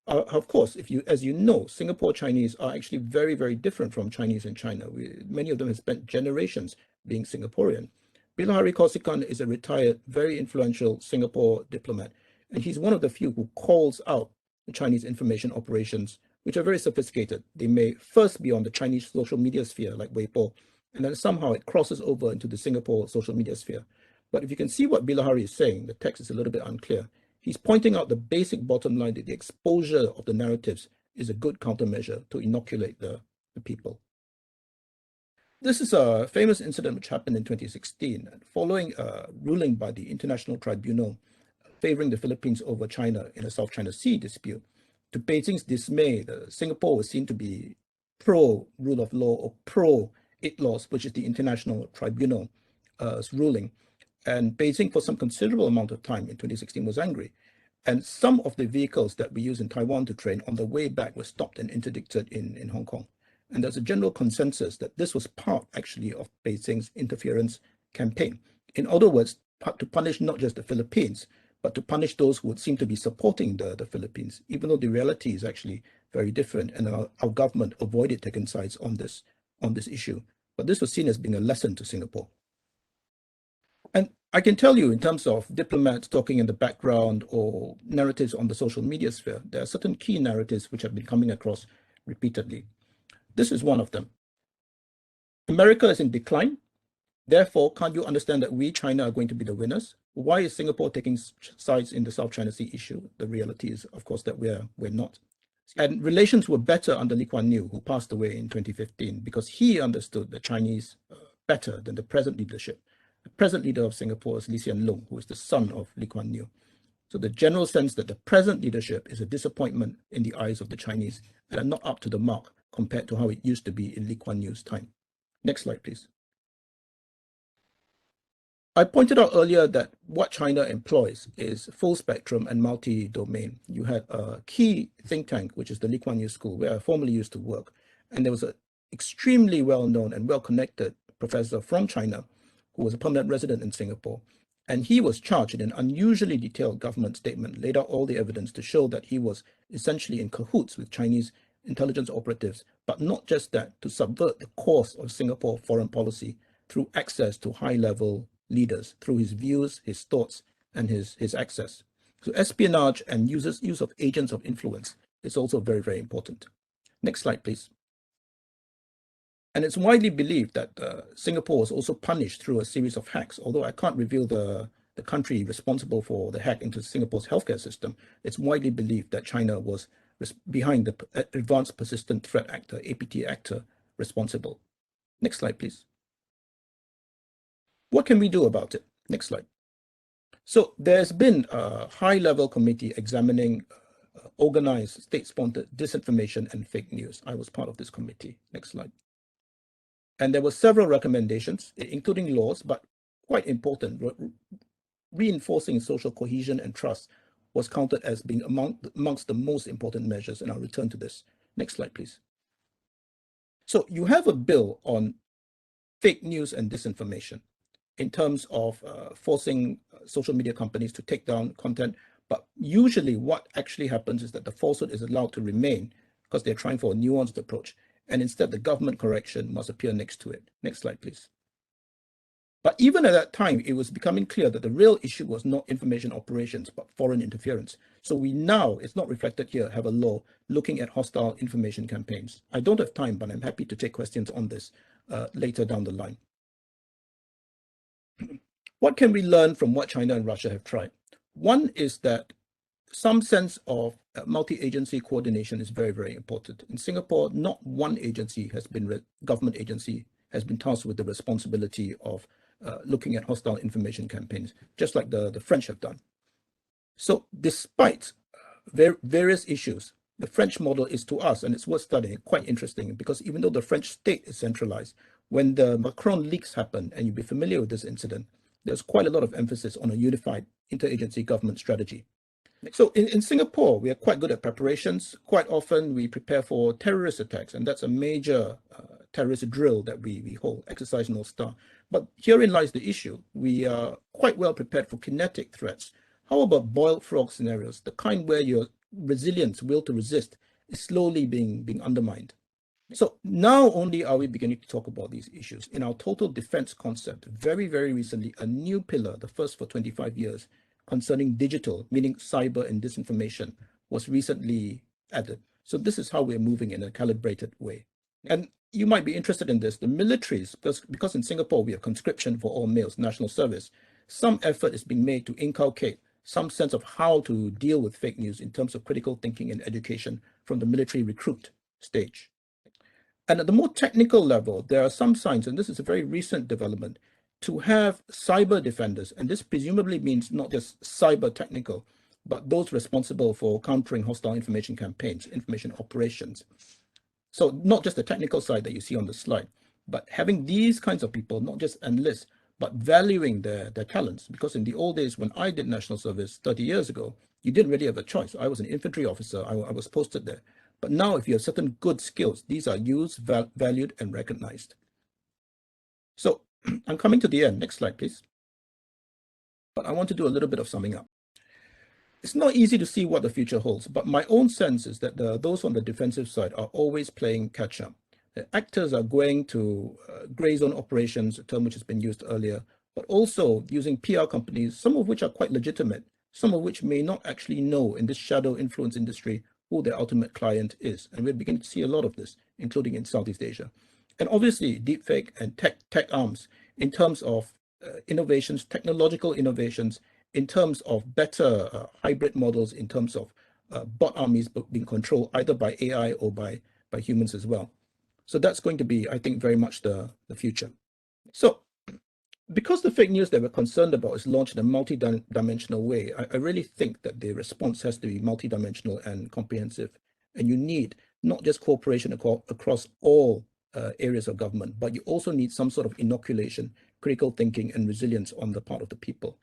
Of course, as you know, Singapore Chinese are actually very, very different from Chinese in China. Many of them have spent generations being Singaporean. Bilahari Kausikan is a retired, very influential Singapore diplomat, and he's one of the few who calls out the Chinese information operations, which are very sophisticated. They may first be on the Chinese social media sphere, like Weibo, and then somehow it crosses over into the Singapore social media sphere. But if you can see what Bilahari is saying, the text is a little bit unclear. He's pointing out the basic bottom line that the exposure of the narratives is a good countermeasure to inoculate the people. This is a famous incident which happened in 2016, following a ruling by the International Tribunal favoring the Philippines over China in a South China Sea dispute. To Beijing's dismay, Singapore was seen to be pro-rule of law or pro-ITLAWS, which is the International Tribunal's ruling. And Beijing, for some considerable amount of time in 2016, was angry. And some of the vehicles that we use in Taiwan to train on the way back were stopped and interdicted in Hong Kong. And there's a general consensus that this was part, actually, of Beijing's interference campaign. In other words, to punish not just the Philippines, but to punish those who would seem to be supporting the Philippines, even though the reality is actually very different, and our government avoided taking sides on this issue. But this was seen as being a lesson to Singapore. And I can tell you, in terms of diplomats talking in the background or narratives on the social media sphere, there are certain key narratives which have been coming across repeatedly. This is one of them. America is in decline. Therefore, can't you understand that we, China, are going to be the winners? Why is Singapore taking sides in the South China Sea issue? The reality is, of course, that we're not. And relations were better under Lee Kuan Yew, who passed away in 2015, because he understood the Chinese better than the present leadership. The present leader of Singapore is Lee Hsien Loong, who is the son of Lee Kuan Yew. So the general sense that the present leadership is a disappointment in the eyes of the Chinese and are not up to the mark compared to how it used to be in Lee Kuan Yew's time. Next slide, please. I pointed out earlier that what China employs is full spectrum and multi-domain. You had a key think tank, which is the Lee Kuan Yew School, where I formerly used to work. And there was an extremely well-known and well-connected professor from China who was a permanent resident in Singapore. And he was charged in an unusually detailed government statement, laid out all the evidence to show that he was essentially in cahoots with Chinese intelligence operatives, but not just that, to subvert the course of Singapore foreign policy through access to high-level leaders, through his views, his thoughts, and his access. So espionage and use of agents of influence is also very, very important. Next slide, please. And it's widely believed that Singapore was also punished through a series of hacks. Although I can't reveal the country responsible for the hack into Singapore's healthcare system, it's widely believed that China was behind the Advanced Persistent Threat Actor, APT actor, responsible. Next slide, please. What can we do about it? Next slide. So there's been a high-level committee examining organized state-sponsored disinformation and fake news. I was part of this committee. Next slide. And there were several recommendations, including laws, but quite important, reinforcing social cohesion and trust was counted as being amongst the most important measures, and I'll return to this. Next slide, please. So you have a bill on fake news and disinformation in terms of forcing social media companies to take down content. But usually what actually happens is that the falsehood is allowed to remain because they're trying for a nuanced approach. and instead the government correction must appear next to it. Next slide, please. But even at that time, it was becoming clear that the real issue was not information operations, but foreign interference. So we now, it's not reflected here, have a law looking at hostile information campaigns. I don't have time, but I'm happy to take questions on this later down the line. What can we learn from what China and Russia have tried? One is that some sense of multi-agency coordination is very, very important. In Singapore, not one agency has been, government agency has been tasked with the responsibility of looking at hostile information campaigns, just like the French have done. So despite various issues, the French model is, to us, and it's worth studying, quite interesting, because even though the French state is centralized, when the Macron leaks happened, and you'll be familiar with this incident, there's quite a lot of emphasis on a unified interagency government strategy. So in Singapore, we are quite good at preparations. Quite often we prepare for terrorist attacks, and that's a major terrorist drill that we hold, Exercise North Star. But herein lies the issue. We are quite well prepared for kinetic threats. How about boiled frog scenarios, the kind where your resilience, will to resist, is slowly being undermined? So now only are we beginning to talk about these issues. In our total defense concept, very, very recently, a new pillar, the first for 25 years, concerning digital, meaning cyber and disinformation, was recently added. So this is how we're moving in a calibrated way. And you might be interested in this. The militaries, because in Singapore we have conscription for all males, national service, some effort is being made to inculcate some sense of how to deal with fake news in terms of critical thinking and education from the military recruit stage. And at the more technical level, there are some signs, and this is a very recent development, to have cyber defenders, and this presumably means not just cyber technical, but those responsible for countering hostile information campaigns, information operations. So not just the technical side that you see on the slide, but having these kinds of people, not just enlist, but valuing their talents. Because in the old days, when I did national service 30 years ago, you didn't really have a choice. I was an infantry officer, I was posted there. But now if you have certain good skills, these are used, valued, and recognized. So I'm coming to the end. Next slide, please. But I want to do a little bit of summing up. It's not easy to see what the future holds, but my own sense is that those on the defensive side are always playing catch up. The actors are going to gray zone operations, a term which has been used earlier, but also using PR companies, some of which are quite legitimate, some of which may not actually know in this shadow influence industry who their ultimate client is. And we're beginning to see a lot of this, including in Southeast Asia. And obviously deepfake and tech arms in terms of innovations, technological innovations, in terms of better hybrid models, in terms of bot armies being controlled either by AI or by humans as well. So that's going to be, I think, very much the future. So because the fake news that we're concerned about is launched in a multi-dimensional way, I really think that the response has to be multi-dimensional and comprehensive. And you need not just cooperation across all areas of government, but you also need some sort of inoculation, critical thinking, and resilience on the part of the people.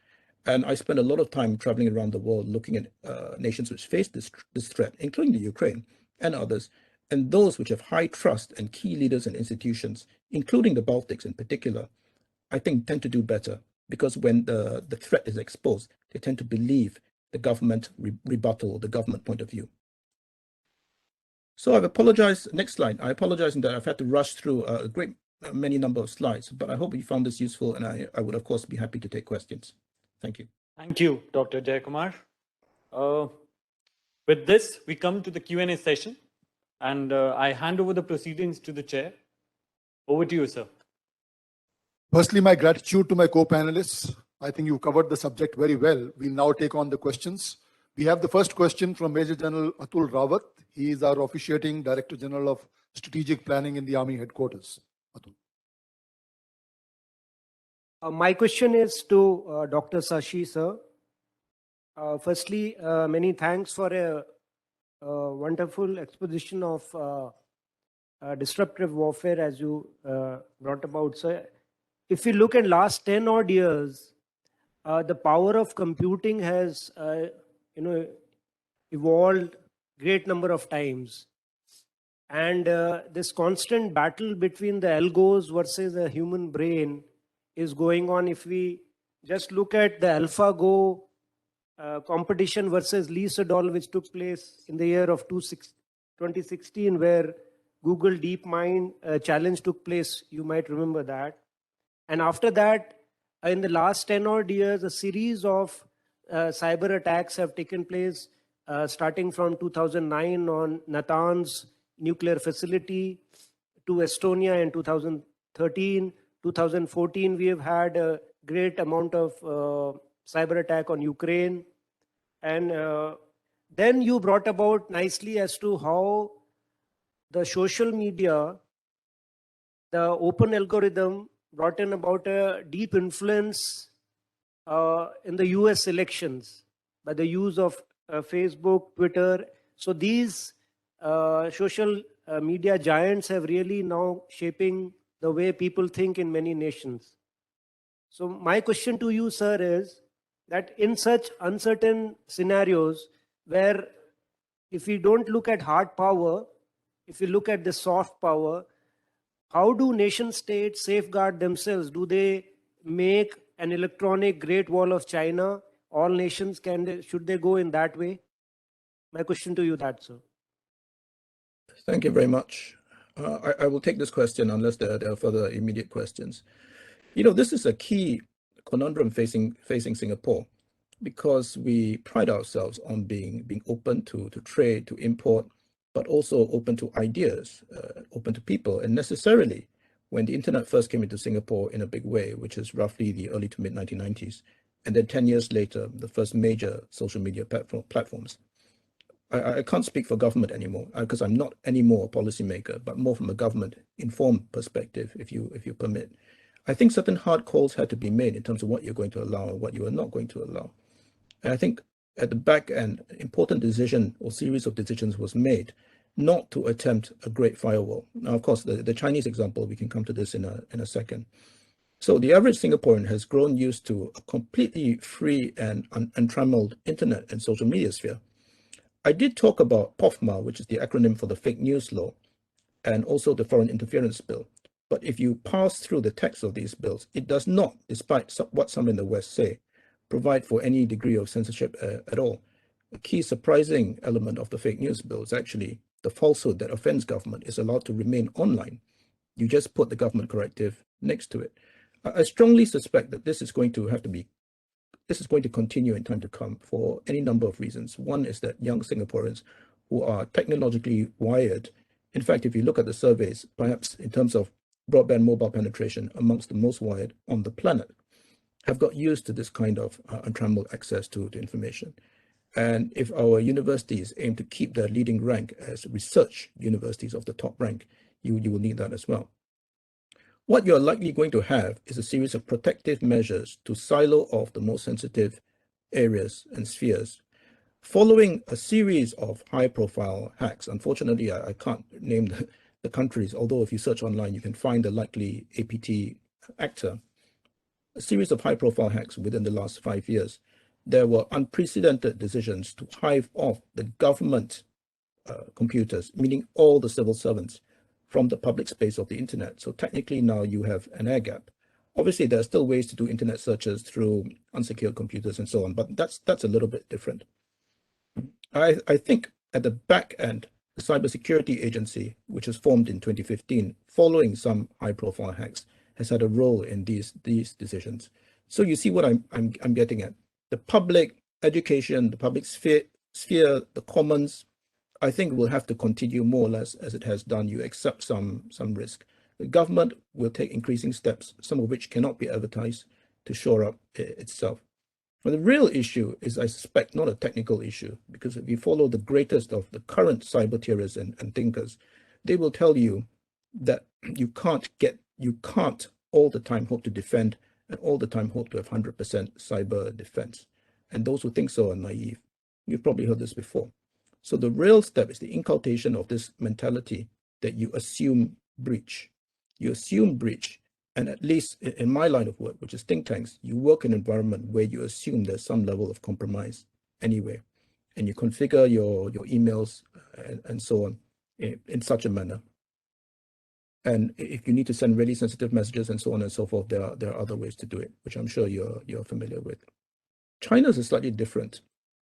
And I spend a lot of time traveling around the world looking at nations which face this threat, including the Ukraine and others, and those which have high trust and key leaders and institutions, including the Baltics in particular, I think tend to do better, because when the threat is exposed, they tend to believe the government rebuttal, the government point of view. So I've apologized. Next slide. I apologize in that I've had to rush through a great many number of slides, but I hope you found this useful, and I would, of course, be happy to take questions. Thank you. Thank you, Dr. Jayakumar. With this, we come to the Q&A session, and I hand over the proceedings to the chair. Over to you, sir. Firstly, my gratitude to my co-panelists. I think you covered the subject very well. We'll now take on the questions. We have the first question from Major General Atul Rawat. He is our officiating Director General of Strategic Planning in the Army Headquarters. Atul. My question is to Dr. Shashi, sir. Firstly, many thanks for a wonderful exposition of disruptive warfare as you brought about, sir. If you look at last 10 odd years, the power of computing has evolved great number of times. And this constant battle between the algos versus the human brain is going on. If we just look at the AlphaGo competition versus Lee Sedol, which took place in the year of 2016, where Google DeepMind challenge took place. You might remember that. And after that, in the last 10 odd years, a series of cyber attacks have taken place, starting from 2009 on Natanz nuclear facility to Estonia in 2013. 2014, we have had a great amount of cyber attack on Ukraine. And then you brought about nicely as to how the social media, the open algorithm brought in about a deep influence in the US elections by the use of Facebook, Twitter. So these social media giants have really now shaping the way people think in many nations. So my question to you, sir, is that in such uncertain scenarios where if we don't look at hard power, if we look at the soft power, how do nation states safeguard themselves? Do they make an electronic Great Wall of China? All nations should they go in that way? My question to you that, sir. Thank you very much. I will take this question unless there are further immediate questions. You know, this is a key conundrum facing Singapore, because we pride ourselves on being open to trade, to import, but also open to ideas, open to people. And necessarily, when the internet first came into Singapore in a big way, which is roughly the early to mid 1990s, and then 10 years later, the first major social media platforms. I can't speak for government anymore, because I'm not anymore a policymaker, but more from a government-informed perspective, if you permit. I think certain hard calls had to be made in terms of what you're going to allow and what you are not going to allow. And I think at the back end, important decision or series of decisions was made not to attempt a great firewall. Now, of course, the Chinese example, we can come to this in a second. So the average Singaporean has grown used to a completely free and untrammeled internet and social media sphere. I did talk about POFMA, which is the acronym for the Fake News Law, and also the Foreign Interference Bill. But if you pass through the text of these bills, it does not, despite what some in the West say, provide for any degree of censorship at all. A key surprising element of the fake news bill is actually the falsehood that offends government is allowed to remain online. You just put the government corrective next to it. I strongly suspect that this is going to continue in time to come for any number of reasons. One is that young Singaporeans who are technologically wired, in fact, if you look at the surveys, perhaps in terms of broadband mobile penetration amongst the most wired on the planet, have got used to this kind of untrammeled access to information. And if our universities aim to keep their leading rank as research universities of the top rank, you will need that as well. What you're likely going to have is a series of protective measures to silo off the most sensitive areas and spheres, following a series of high-profile hacks. Unfortunately, I can't name the countries, although if you search online, you can find the likely APT actor. A series of high-profile hacks within the last 5 years. There were unprecedented decisions to hive off the government computers, meaning all the civil servants, from the public space of the internet. So technically now you have an air gap. Obviously, there are still ways to do internet searches through unsecured computers and so on, but that's a little bit different. I think at the back end, the Cybersecurity Agency, which was formed in 2015, following some high-profile hacks, has had a role in these decisions. So you see what I'm getting at. The public education, the public sphere, the commons, I think will have to continue more or less as it has done. You accept some risk. The government will take increasing steps, some of which cannot be advertised, to shore up itself. But the real issue is, I suspect, not a technical issue, because if you follow the greatest of the current cyber theorists and thinkers, they will tell you that you can't all the time hope to defend and all the time hope to have 100% cyber defense. And those who think so are naive. You've probably heard this before. So the real step is the inculcation of this mentality that you assume breach. You assume breach. And at least in my line of work, which is think tanks, you work in an environment where you assume there's some level of compromise anyway. And you configure your emails and so on in such a manner. And if you need to send really sensitive messages and so on and so forth, there are other ways to do it, which I'm sure you're familiar with. China is a slightly different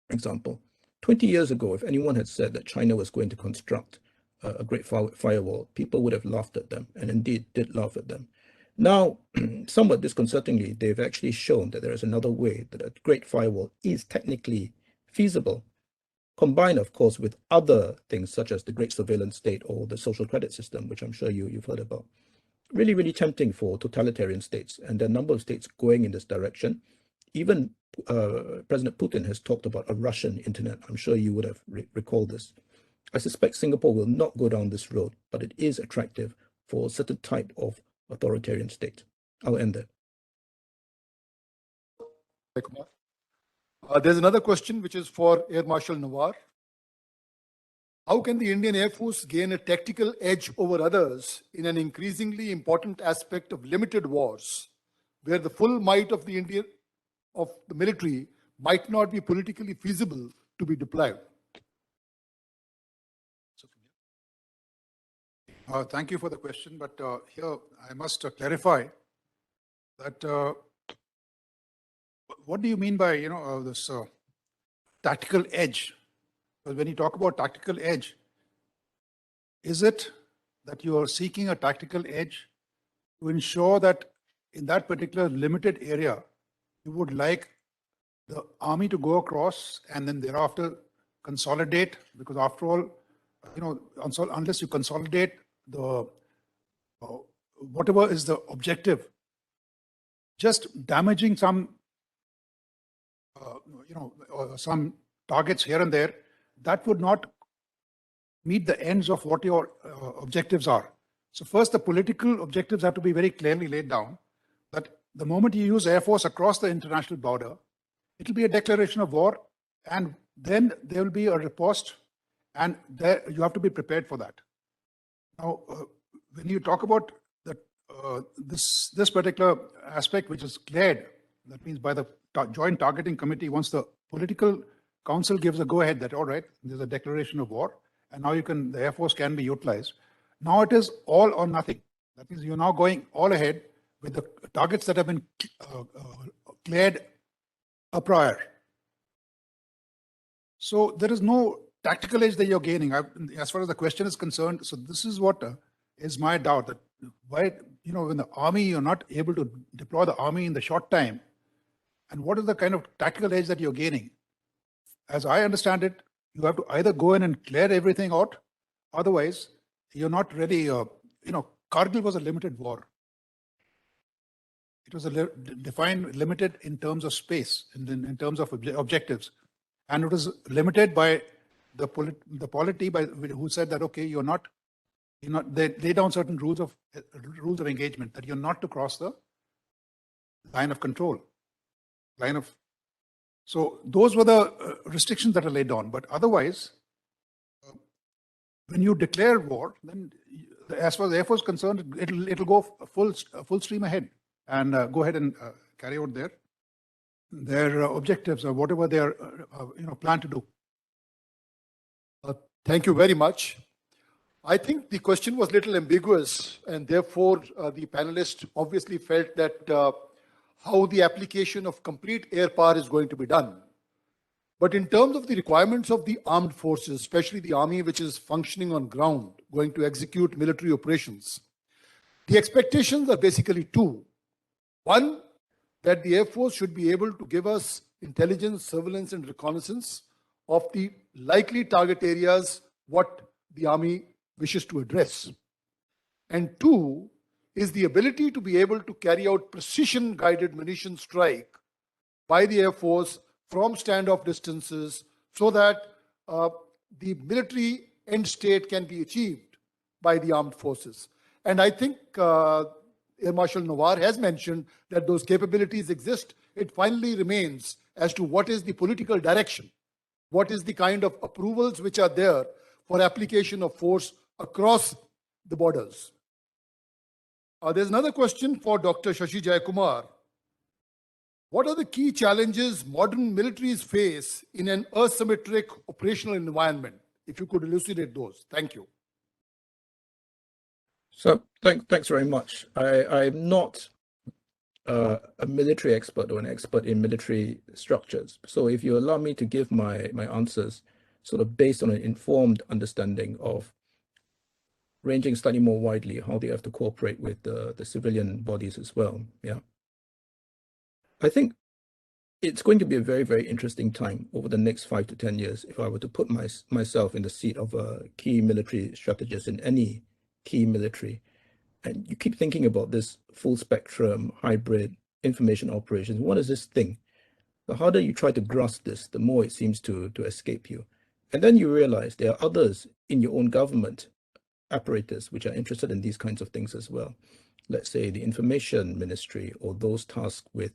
example. 20 years ago, if anyone had said that China was going to construct a great firewall, people would have laughed at them, and indeed did laugh at them. Now, somewhat disconcertingly, they've actually shown that there is another way, that a great firewall is technically feasible, combined, of course, with other things such as the great surveillance state or the social credit system, which I'm sure you've heard about. Really, really tempting for totalitarian states, and there are a number of states going in this direction. Even President Putin has talked about a Russian internet. I'm sure you would have recalled this. I suspect Singapore will not go down this road, but it is attractive for a certain type of authoritarian state. I'll end there. There's another question which is for Air Marshal Nohwar. How can the Indian Air Force gain a tactical edge over others in an increasingly important aspect of limited wars, where the full might of the military might not be politically feasible to be deployed? Thank you for the question, but here I must clarify that what do you mean by this tactical edge? Because when you talk about tactical edge, is it that you are seeking a tactical edge to ensure that in that particular limited area, you would like the army to go across and then thereafter consolidate? Because after all, unless you consolidate the whatever is the objective, just damaging some some targets here and there, that would not meet the ends of what your objectives are. So first, the political objectives have to be very clearly laid down, that the moment you use Air Force across the international border, it will be a declaration of war, and then there will be a riposte, and there you have to be prepared for that. Now, when you talk about that, this particular aspect, which is cleared, that means by the Joint Targeting Committee, once the political council gives a go-ahead that, all right, there's a declaration of war, and now the Air Force can be utilized. Now it is all or nothing. That means you're now going all ahead with the targets that have been cleared prior. So there is no tactical edge that you're gaining. As far as the question is concerned, so this is what is my doubt, that why, when the army, you're not able to deploy the army in the short time, and what is the kind of tactical edge that you're gaining? As I understand it, you have to either go in and clear everything out, otherwise you're not ready. Kargil was a limited war. It was defined limited in terms of space, in terms of objectives, and it was limited by the polity who said that, okay, they lay down certain rules of engagement, that you're not to cross the line of control, so those were the restrictions that are laid down. But otherwise, when you declare war, then as far as the Air Force is concerned, it'll go full stream ahead and go ahead and carry out their objectives or whatever they are plan to do. Thank you very much. I think the question was a little ambiguous, and therefore the panelists obviously felt that how the application of complete air power is going to be done. But in terms of the requirements of the armed forces, especially the army which is functioning on ground, going to execute military operations, the expectations are basically two. One, that the Air Force should be able to give us intelligence, surveillance, and reconnaissance of the likely target areas what the army wishes to address. And two is the ability to be able to carry out precision-guided munition strike by the Air Force from standoff distances, so that the military end state can be achieved by the armed forces. And I think Air Marshal Nohwar has mentioned that those capabilities exist. It finally remains as to what is the political direction, what is the kind of approvals which are there for application of force across the borders. There's another question for Dr. Shashi Jayakumar. What are the key challenges modern militaries face in an asymmetric operational environment? If you could elucidate those. Thank you. So thanks very much. I'm not a military expert or an expert in military structures. So if you allow me to give my answers sort of based on an informed understanding of ranging slightly more widely, how they have to cooperate with the civilian bodies as well. Yeah. I think it's going to be a very, very interesting time over the next 5 to 10 years if I were to put myself in the seat of a key military strategist in any key military. And you keep thinking about this full spectrum, hybrid information operations. What is this thing? The harder you try to grasp this, the more it seems to escape you. And then you realize there are others in your own government apparatus which are interested in these kinds of things as well. Let's say the information ministry, or those tasked with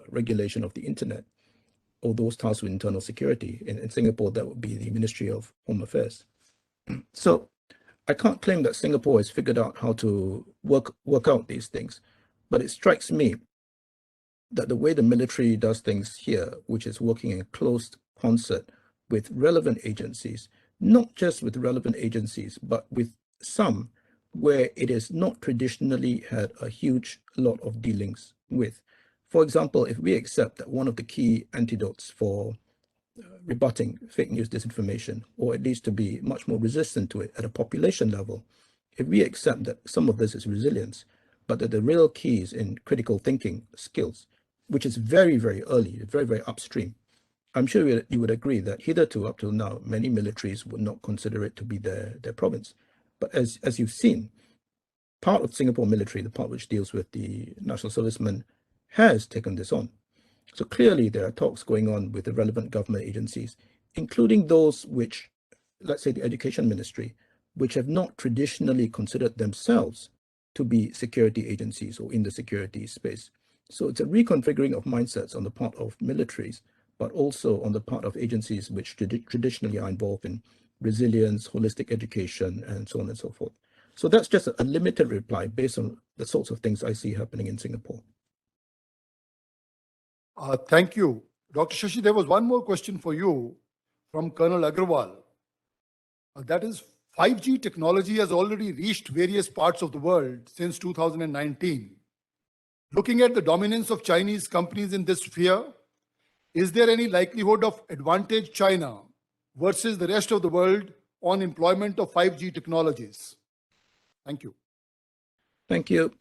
regulation of the internet, or those tasked with internal security. In Singapore, that would be the Ministry of Home Affairs. So I can't claim that Singapore has figured out how to work out these things, but it strikes me that the way the military does things here, which is working in close concert with relevant agencies, not just with relevant agencies, but with some where it has not traditionally had a huge lot of dealings with. For example, if we accept that one of the key antidotes for rebutting fake news disinformation, or at least to be much more resistant to it at a population level, if we accept that some of this is resilience, but that the real key is in critical thinking skills, which is very, very early, very, very upstream, I'm sure you would agree that hitherto, up till now, many militaries would not consider it to be their province. But as you've seen, part of Singapore military, the part which deals with the national servicemen, has taken this on. So clearly there are talks going on with the relevant government agencies, including those which, let's say the education ministry, which have not traditionally considered themselves to be security agencies or in the security space. So it's a reconfiguring of mindsets on the part of militaries, but also on the part of agencies which traditionally are involved in resilience, holistic education, and so on and so forth. So that's just a limited reply based on the sorts of things I see happening in Singapore. Thank you. Dr. Shashi, there was one more question for you from Colonel Agrawal. That is, 5G technology has already reached various parts of the world since 2019. Looking at the dominance of Chinese companies in this sphere, is there any likelihood of advantage China versus the rest of the world on employment of 5G technologies? Thank you. Thank you.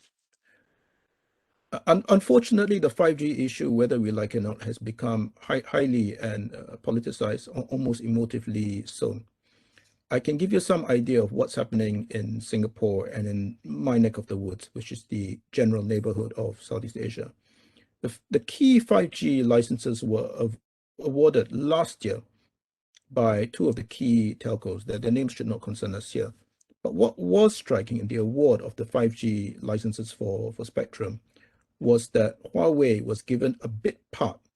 Unfortunately, the 5G issue, whether we like it or not, has become highly and politicized, almost emotively so. I can give you some idea of what's happening in Singapore and in my neck of the woods, which is the general neighborhood of Southeast Asia. The key 5G licenses were awarded last year by two of the key telcos. Their names should not concern us here. But what was striking in the award of the 5G licenses for spectrum was that Huawei was given a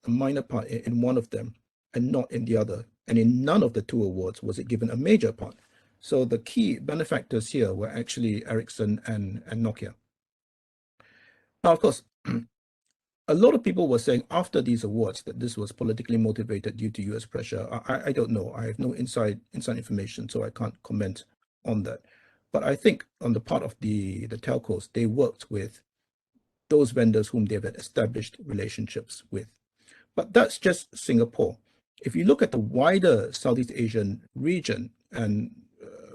minor part in one of them and not in the other. And in none of the two awards was it given a major part. So the key benefactors here were actually Ericsson and Nokia. Now, of course, a lot of people were saying after these awards that this was politically motivated due to US pressure. I don't know. I have no inside information, so I can't comment on that. But I think on the part of the telcos, they worked with those vendors whom they've established relationships with. But that's just Singapore. If you look at the wider Southeast Asian region, and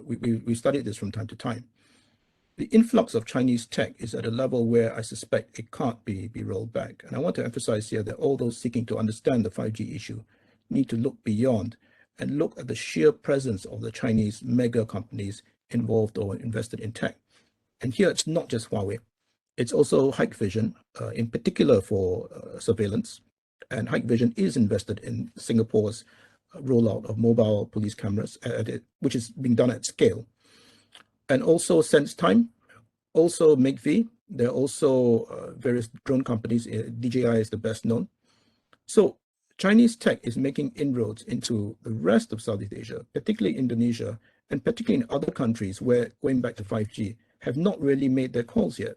we studied this from time to time, the influx of Chinese tech is at a level where I suspect it can't be rolled back. And I want to emphasize here that all those seeking to understand the 5G issue need to look beyond and look at the sheer presence of the Chinese mega companies involved or invested in tech. And here it's not just Huawei. It's also Hikvision, in particular for surveillance. And Hikvision is invested in Singapore's rollout of mobile police cameras, which is being done at scale. And also SenseTime, also MakeV. There are also various drone companies. DJI is the best known. So Chinese tech is making inroads into the rest of Southeast Asia, particularly Indonesia, and particularly in other countries where, going back to 5G, have not really made their calls yet.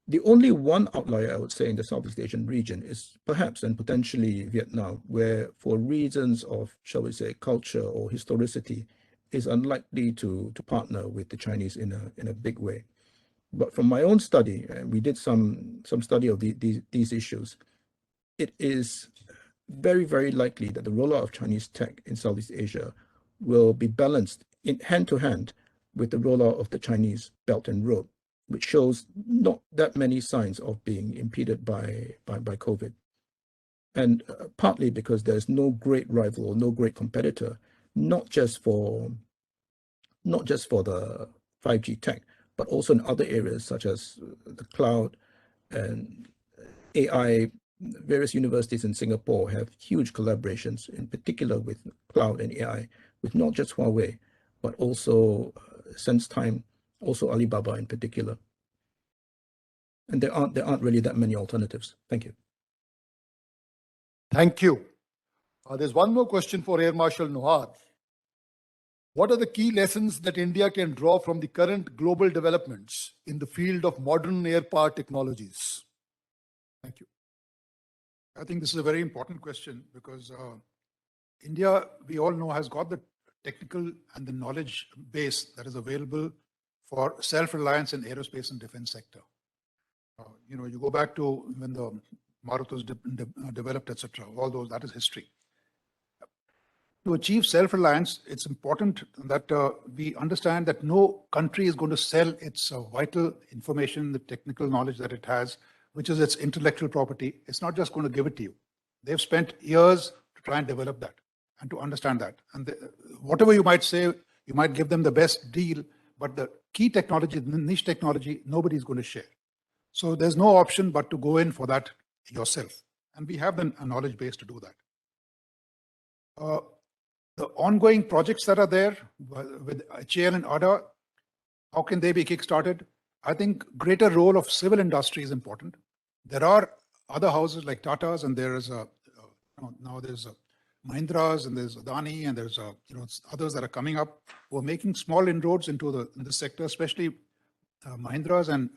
The only one outlier, I would say, in the Southeast Asian region is perhaps and potentially Vietnam, where for reasons of, shall we say, culture or historicity, is unlikely to partner with the Chinese in a big way. But from my own study, and we did some study of these issues, it is very, very likely that the rollout of Chinese tech in Southeast Asia will be balanced in hand-to-hand with the rollout of the Chinese Belt and Road, which shows not that many signs of being impeded by COVID. And partly because there's no great rival or no great competitor, not just for the 5G tech, but also in other areas such as the cloud and AI. Various universities in Singapore have huge collaborations, in particular with cloud and AI, with not just Huawei, but also SenseTime, also Alibaba in particular. And there aren't really that many alternatives. Thank you. Thank you. There's one more question for Air Marshal Nohar. What are the key lessons that India can draw from the current global developments in the field of modern air power technologies? Thank you. I think this is a very important question because India, we all know, has got the technical and the knowledge base that is available for self-reliance in aerospace and defense sector. You go back to when the Marut was developed, etc. All those, that is history. To achieve self-reliance, it's important that we understand that no country is going to sell its vital information, the technical knowledge that it has, which is its intellectual property. It's not just going to give it to you. They've spent years to try and develop that and to understand that. And whatever you might say, you might give them the best deal, but the key technology, the niche technology, nobody's going to share. So there's no option but to go in for that yourself. And we have a knowledge base to do that. The ongoing projects that are there with HAL and ADA, how can they be kickstarted? I think greater role of civil industry is important. There are other houses like Tata's, and there is now there's Mahindras, and there's Adani, and there's others that are coming up who are making small inroads into this sector, especially Mahindras and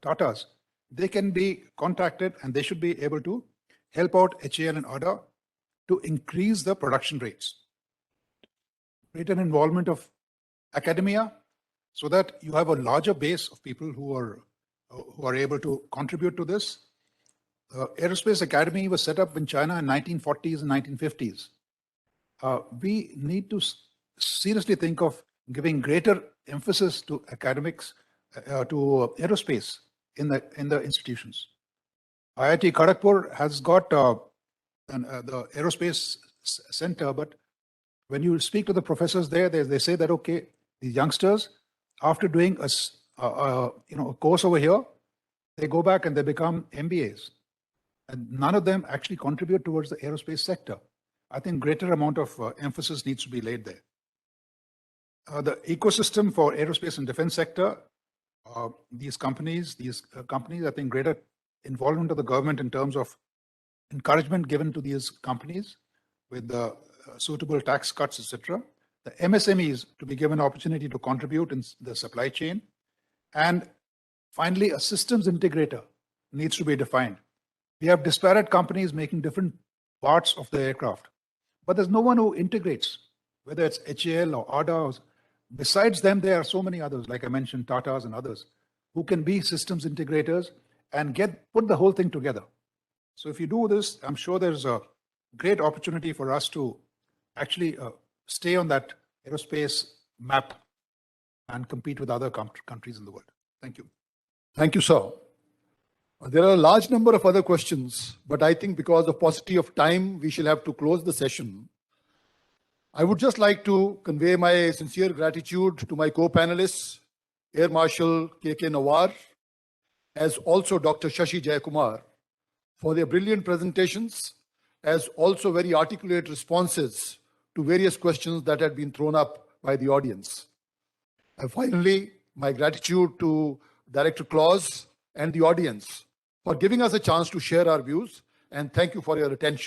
Tata's. They can be contacted, and they should be able to help out HAL and ADA to increase the production rates. Greater involvement of academia, so that you have a larger base of people who are able to contribute to this. Aerospace Academy was set up in China in 1940s and 1950s. We need to seriously think of giving greater emphasis to academics, to aerospace in the institutions. IIT Kharagpur has got the aerospace center, but when you speak to the professors there, they say that, okay, the youngsters, after doing a course over here, they go back and they become MBAs. And none of them actually contribute towards the aerospace sector. I think greater amount of emphasis needs to be laid there. The ecosystem for aerospace and defense sector, these companies, I think greater involvement of the government in terms of encouragement given to these companies with the suitable tax cuts, etc. The MSMEs to be given opportunity to contribute in the supply chain. And finally, a systems integrator needs to be defined. We have disparate companies making different parts of the aircraft, but there's no one who integrates, whether it's HAL or ADA. Besides them, there are so many others, like I mentioned, Tata's and others, who can be systems integrators and put the whole thing together. So if you do this, I'm sure there's a great opportunity for us to actually stay on that aerospace map and compete with other countries in the world. Thank you. Thank you, sir. There are a large number of other questions, but I think because of paucity of time, we shall have to close the session. I would just like to convey my sincere gratitude to my co-panelists, Air Marshal Kk Nohar, as also Dr. Shashi Jayakumar, for their brilliant presentations, as also very articulate responses to various questions that had been thrown up by the audience. And finally, my gratitude to Director Claus and the audience for giving us a chance to share our views, and thank you for your attention.